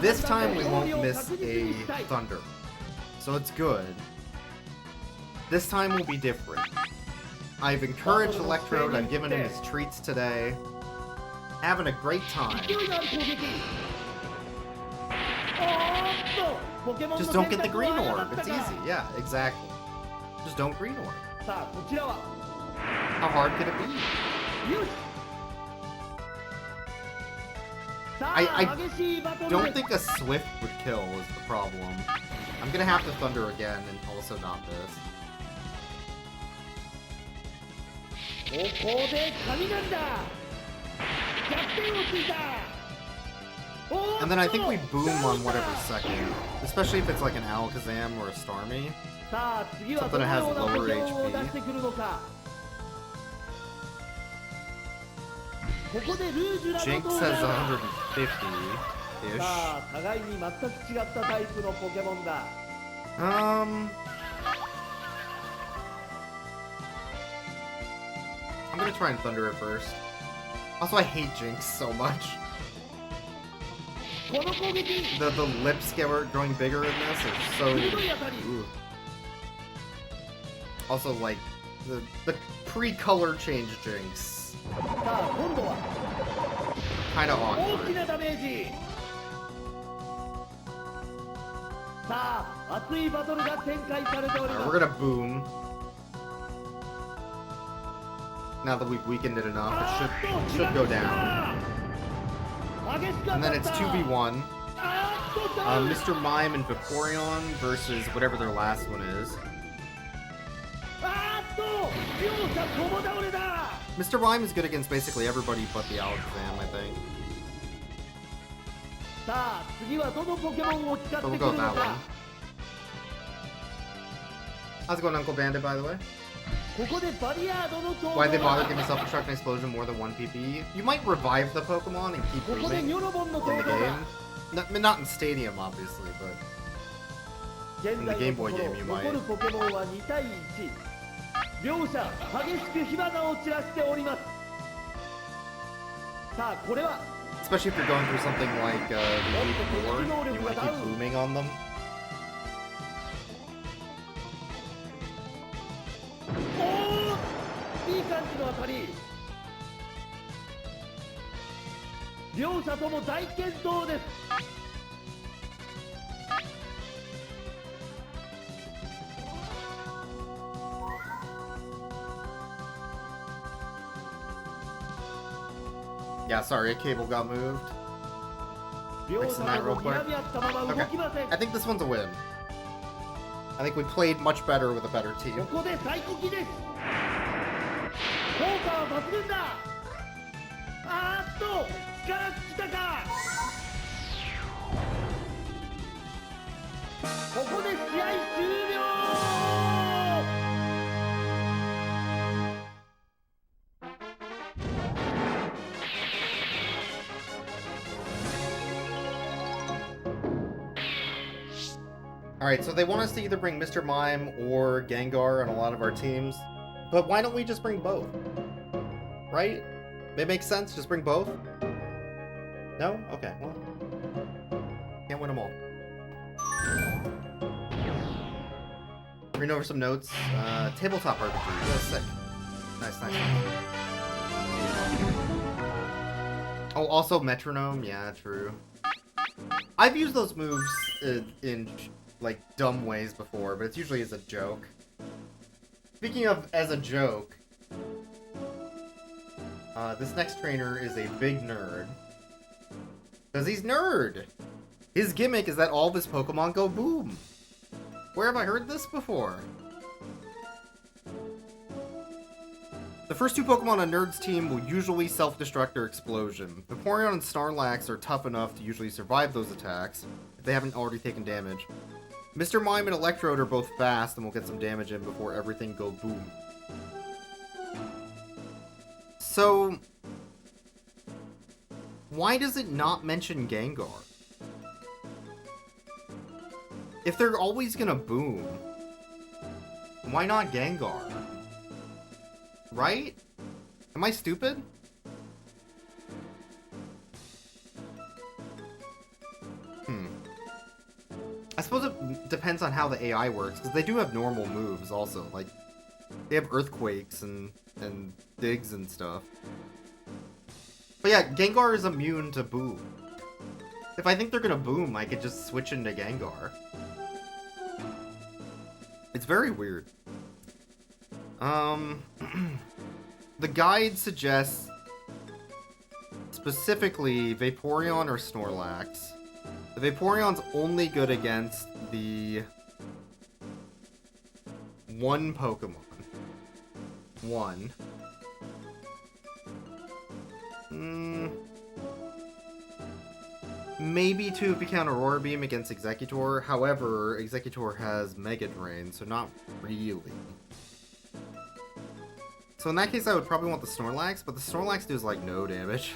This time we won't miss a Thunder. So it's good. This time will be different. I've encouraged Electrode, I've given him his treats today. Having a great time. Just don't get the green orb. It's easy. Yeah, exactly. Just don't green orb. How hard could it be? I don't think a Swift would kill is the problem. I'm gonna have to Thunder again and also not this. And then I think we boom on whatever's second. Especially if it's like an Alakazam or a Starmie. Something that has lower HP. Jinx has 150-ish. I'm gonna try and Thunder it first. Also, I hate Jinx so much. The lips growing bigger in this are so... Ooh. Also, like, the pre-color change Jinx. Kinda awkward. Alright, we're gonna boom. Now that we've weakened it enough, it should go down. And then it's 2v1. Mr. Mime and Vaporeon versus whatever their last one is. Mr. Mime is good against basically everybody but the Alakazam, I think. So we'll go with that one. How's it going, Uncle Bandit, by the way? ここでバリアードの登場 Why they だ bother giving self-destruct and explosion more than 1 PP? You might revive the Pokemon and keep ここで booming ニョロボンの in 登 the 場だ game. Not in Stadium, obviously, but 現 in the 在 Game のと Boy ころ game you 残 might. るポケモンは2対1両者激しく火花を散らしておりますさあこれは Especially if you're going through something like the Elite Four, you want to keep booming on them. おーいい感じの当たり両者とも大健闘です Yeah, sorry, a cable got moved. 両者 Fixing that と real も quick. 睨み合ったまま動きません I think this one's a win. I think we played much better with a better こ team. こで最適です効果は抜群だあーっと力尽きたかここで試合終了 Alright, so they want us to either bring Mr. Mime or Gengar on a lot of our teams. But why don't we just bring both? Right? It makes sense, just bring both? No? Okay, well. Can't win them all. Reading over some notes. Tabletop RPG. Yeah, sick. Nice, nice. Oh, also Metronome. Yeah, true. I've used those moves in like, dumb ways before, but it's usually as a joke. Speaking of as a joke, this next trainer is a big nerd. Because he's nerd! His gimmick is that all of his Pokemon go boom. Where have I heard this before? The first two Pokemon on Nerd's team will usually self-destruct or explosion. Vaporeon and Snorlax are tough enough to usually survive those attacks, if they haven't already taken damage. Mr. Mime and Electrode are both fast and will get some damage in before everything go boom. So, why does it not mention Gengar? If they're always gonna boom, why not Gengar? Right? Am I stupid? I suppose it depends on how the AI works, because they do have normal moves also. Like, they have Earthquakes and Digs and stuff. But yeah, Gengar is immune to boom. If I think they're gonna boom, I could just switch into Gengar. It's very weird. The guide suggests specifically Vaporeon or Snorlax. The Vaporeon's only good against the one Pokemon. One. Maybe two if you count Aurora Beam against Executor. However, Executor has Mega Drain, so not really. So in that case, I would probably want the Snorlax, but the Snorlax does, like, no damage.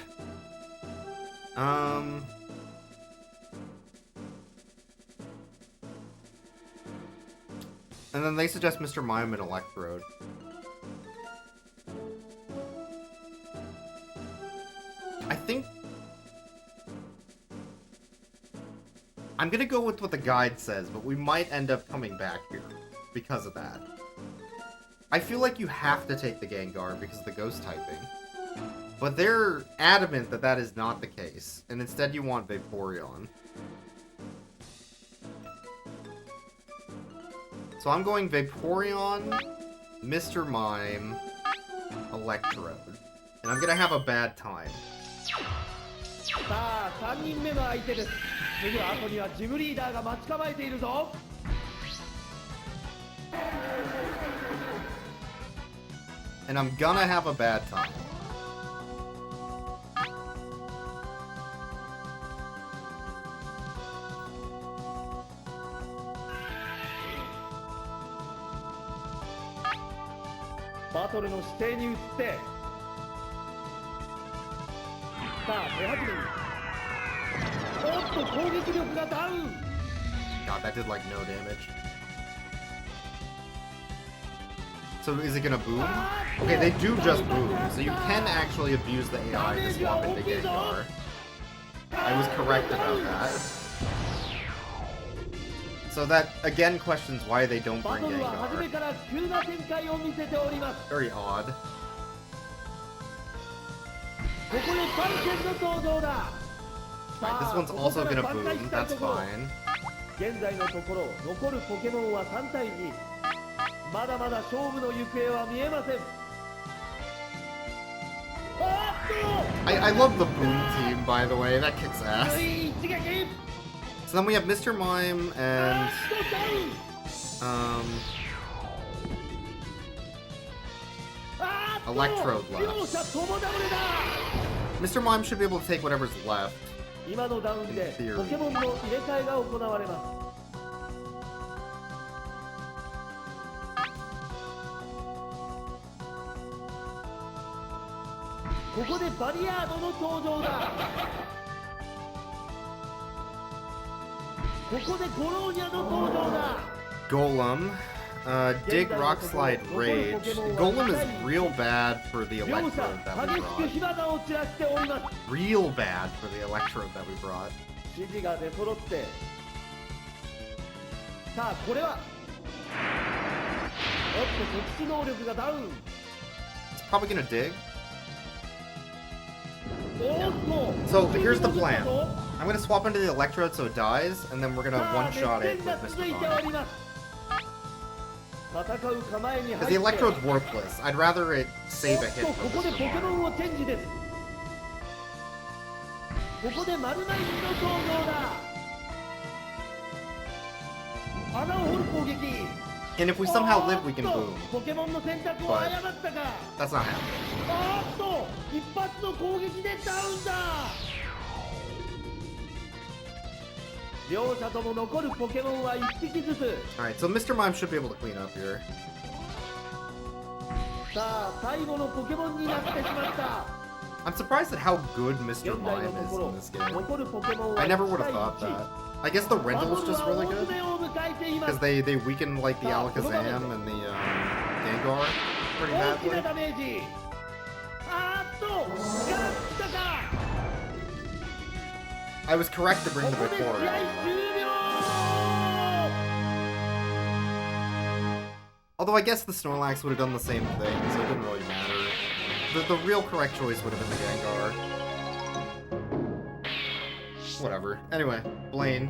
And then they suggest Mr. Mime and Electrode. I think... I'm gonna go with what the guide says, but we might end up coming back here because of that. I feel like you have to take the Gengar because of the ghost typing. But they're adamant that that is not the case, and instead you want Vaporeon. So I'm going Vaporeon, Mr. Mime, Electrode. And I'm gonna have a bad time. さあ3人目の相手ですすぐ後にはジムリーダーが待ち構えているぞ And I'm gonna have a bad time. バトルの姿勢に移ってさあ手始めにおっと攻撃力がダウン God, that did like no damage. So is it gonna boom? Okay, they do just boom, so you can actually abuse the AI to swap into Gengar. I was correct about that. So that again questions why they don't bring Gengar. Very odd. Right, this one's also gonna boom, that's fine. 現在のところ残るポケモンは3対2まだまだ勝負の行方は見えません I love the boom team, by the way, that kicks ass. So then we have Mr. Mime and Electrode left. Mr. Mime should be able to take whatever's left. 今のダウンでポケモンの入れ替えが行われますここでバリアードの登場だここでゴローニャの登場だ Golem, Dig, Rock Slide, Rage. Golem is real bad for the Electrode that we brought. Real bad for the Electrode that we brought. 指示が出揃ってさあこれはおっと特殊能力がダウン It's probably gonna dig. おっと So here's the plan. I'm gonna swap into the Electrode so it dies, and then we're gonna one-shot it with Mr. Mime. Because the Electrode's worthless. I'd rather it save a hit from Mr. Mime. ここで丸マインの登場だ穴を掘る攻撃 And if we somehow live, we can boom. ポケモンの選択を誤ったか That's not happening. おっと一発の攻撃でダウンだ両者とも残るポケモンは1匹ずつ Alright, so Mr. Mime should be able to clean up here. さあ最後のポケモンになってしまった I'm surprised at how good Mr. Mime is in this game. I never would have thought that. I guess the rental's just really good. Because they weaken like the Alakazam and the Gengar pretty badly. I was correct to bring the Vaporeon. Although I guess the Snorlax would have done the same thing, so it didn't really matter. The real correct choice would have been the Gengar. Whatever. Anyway, Blaine.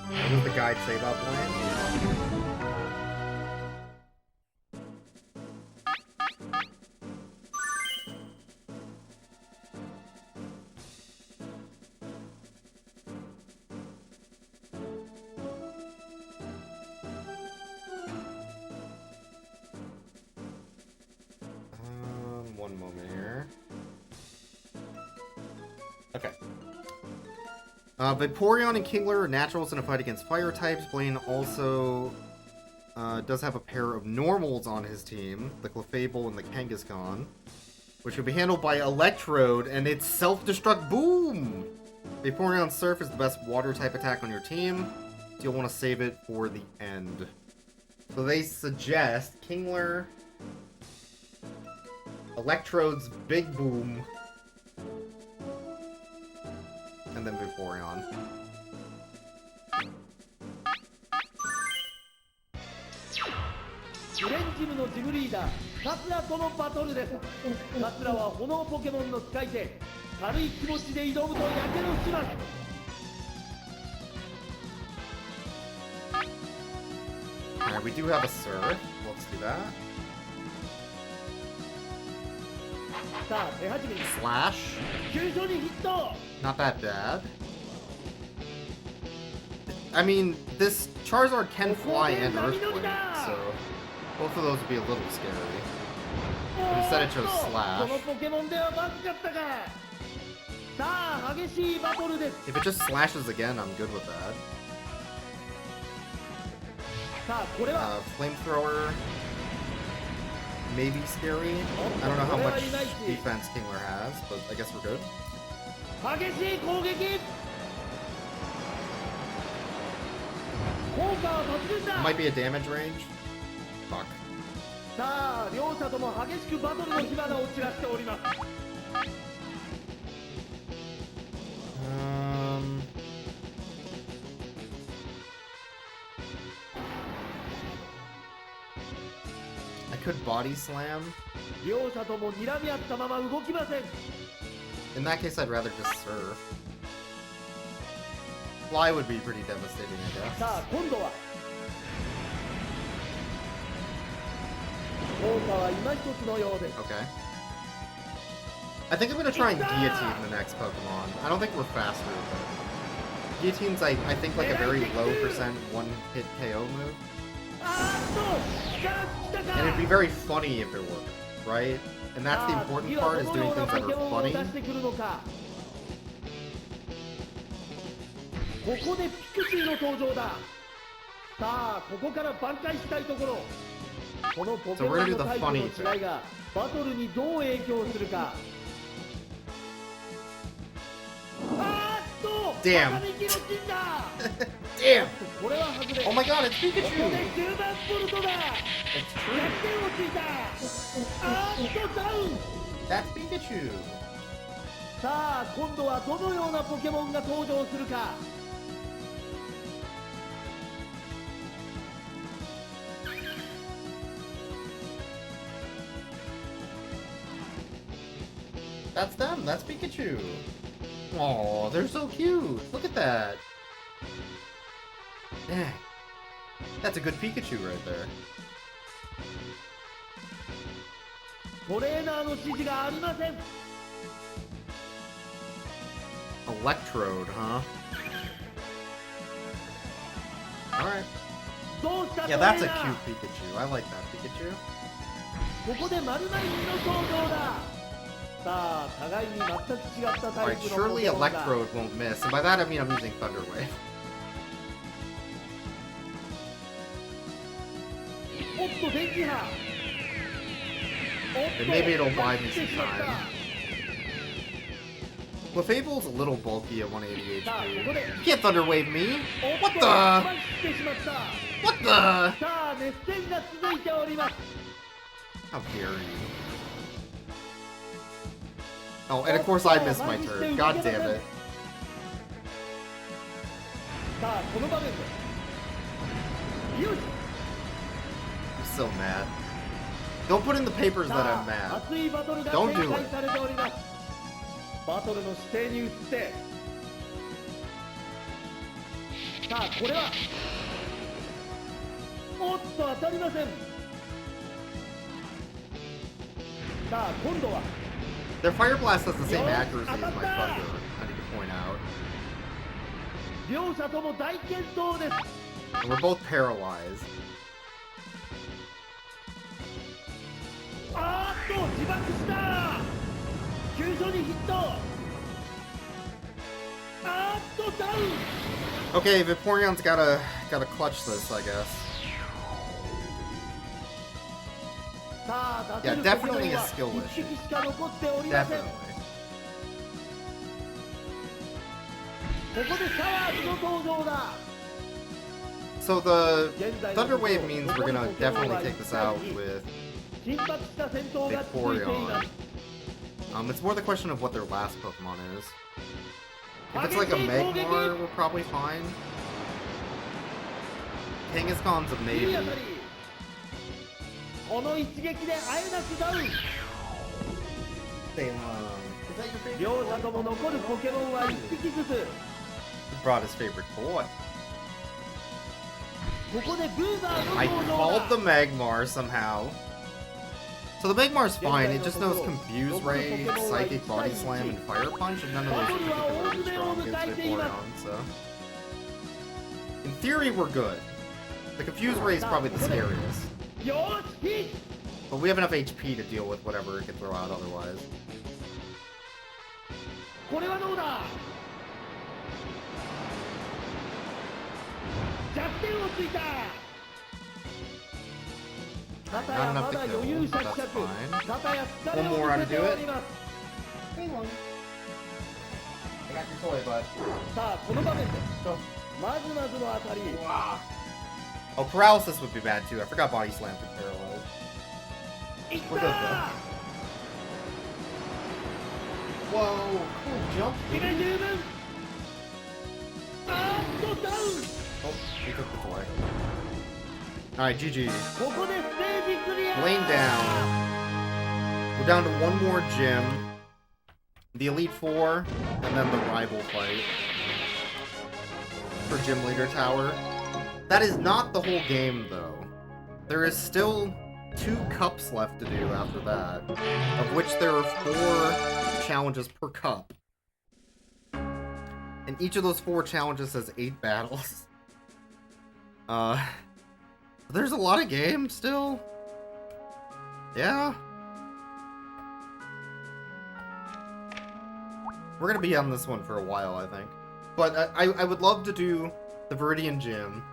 What does the guide say about Blaine? One moment here. Okay. Vaporeon and Kingler are naturals in a fight against fire types. Blaine also does have a pair of normals on his team, the Clefable and the Kangaskhan, which will be handled by Electrode and its self-destruct boom! Vaporeon Surf is the best water type attack on your team, so you'll want to save it for the end. So they suggest Kingler, Electrode's Big Boom, and then Vaporeon. Alright, we do have a Surf. Let's do that. Slash. Not that bad. I mean, this Charizard can fly and Earthquake, so both of those would be a little scary. But instead it chose Slash. If it just slashes again, I'm good with that. さあこれは Flamethrower. Maybe scary. I don't know how much defense Kingler has, but I guess we're good. 激しい攻撃効果は抜群だ It might be a damage range. Fuck. さあ両者とも激しくバトルの火花を散らしております I could body slam. 両者とも睨み合ったまま動きません In that case, I'd rather just surf. Fly would be pretty devastating, I guess. さあ今度は効果は今一つのようです Okay. I think I'm gonna try and guillotine the next Pokemon. I don't think we're faster, but guillotine's I think like a very low percent one-hit KO move. あーっと力尽きたか And it'd be very funny if it worked, right? And that's the important part, is doing things that are funny. ここでピクシーの登場ださあここから挽回したいところこのポケモンのタイプの違いがバトルにどう影響するかあーっと Damn. 片道の陣だ Damn! これは外れ Oh my god, it's ここで Pikachu! 10番ボルトだ It's 逆 true. 転をついたあーっとダウン That's Pikachu! さあ今度はどのようなポケモンが登場するか That's them, that's Pikachu! Aw, they're so cute! Look at that! Dang. That's a good Pikachu right there. トレーナーの指示がありません Electrode, huh? Alright. どうしたトレ Yeah, ー that's a ナー cute Pikachu. I like that Pikachu. ここでマルナインの登場ださあ互いに全く違ったタイ Alright, プのポ surely ケモンだ Electrode won't miss. And by that I mean I'm using Thunder Wave. おっと電気波おっ And と maybe it'll buy 奪 me って some しまった time. Clefable's a little bulky at 180 さあこ HP. こで You can't Thunder Wave me! おっと What 奪 the? ってしまった What the? さあ熱戦が続いております How dare you? Oh, and of course I missed my turn. God damn it. さあこの場面でよし I'm so mad. Don't put in the papers that さ I'm あ mad. 熱いバトルが Don't 展 do 開 it. されておりますバトルの姿勢に移ってさあこれはおっと当たりませんさあ今度は Their Fire Blast has the same Yo, accuracy as my Attack! Thunder, I need to point out. 両者とも大健闘です And we're both paralyzed. あーっと自爆した急所にヒットあーっとダウン Okay, Vaporeon's gotta clutch this, I guess. さあ Yeah, 立てるポケモ definitely ン a は skill 1 issue. 匹しか残っておりません Definitely. ここでシャワーズの登場だ So the 現在の Thunder ところ Wave means we're 残り gonna ポケモン definitely は take this out with 緊迫した戦闘が続いています It's more the question of what their last Pokemon is. If it's like a Magmar, we're probably fine. Kangaskhan's a いい maybe. 当たりこの一撃であえなくダウン Is that your 両者とも残るポケモンは1匹ずつ He brought his favorite boy. ここでブーバーの I 登場 called だ the Magmar somehow. So the Magmar's fine, it just knows Confuse Ray, Psychic Body Slam, and Fire Punch, and none of those are particularly strong against Vaporeon, so... In theory, we're good. The Confuse Ray is probably the scariest. よーしヒッ But we have enough HP to deal with whatever it can throw out otherwise. これはどうだ弱点をついた片 Not や enough ま to だ kill. 余裕 That's 綽々 fine. 片や疲れ One を more 見 on せ to て do お it. ります I got your toy, bud. さあこの場面で Go. まずまずの当たり Wow. Oh, paralysis would be bad too. I forgot body slam could paralyze. いっ We're た good ー though. Whoa, cool jump, 決め dude. 十分あーっとダウン Oh, we took the toy. Alright, GG. ここでステージクリア Lane down. We're down to one more gym. The Elite Four, and then the rival fight. For Gym Leader Tower. That is not the whole game, though. There is still 2 cups left to do after that, of which there are 4 challenges per cup. And each of those 4 challenges has 8 battles. There's a lot of games still. Yeah. We're gonna be on this one for a while, I think. But I would love to do the Viridian Gym.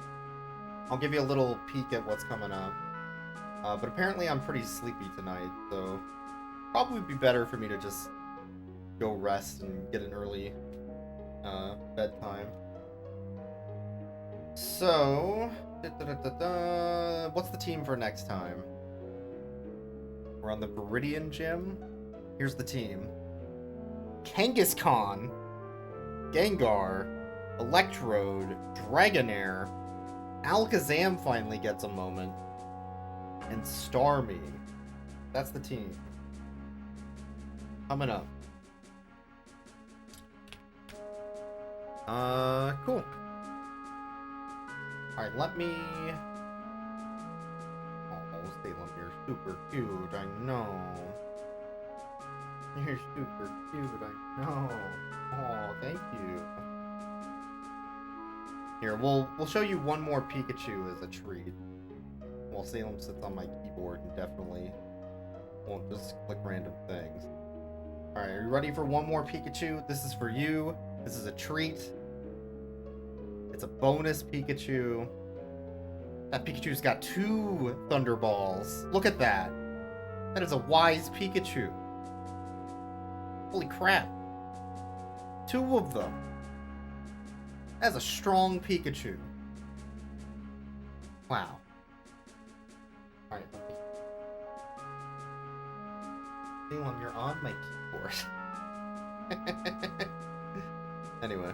I'll give you a little peek at what's coming up. But apparently I'm pretty sleepy tonight, so probably be better for me to just go rest and get an early bedtime. So, what's the team for next time? We're on the Viridian Gym. Here's the team. Kangaskhan, Gengar, Electrode, Dragonair, Alakazam finally gets a moment, and Starmie. That's the team. Coming up. Cool. Alright, let me... Oh, Salem, you're super cute, I know. You're super cute, I know. Oh, thank you. Here, we'll show you one more Pikachu as a treat. While Salem sits on my keyboard and definitely won't just click random things. Alright, are you ready for one more Pikachu? This is for you. This is a treat. It's a bonus Pikachu. That Pikachu's got 2 Thunderballs. Look at that. That is a wise Pikachu. Holy crap. 2 of them. That's a strong Pikachu. Wow. Alright, Salem, you're on my keyboard. Anyway.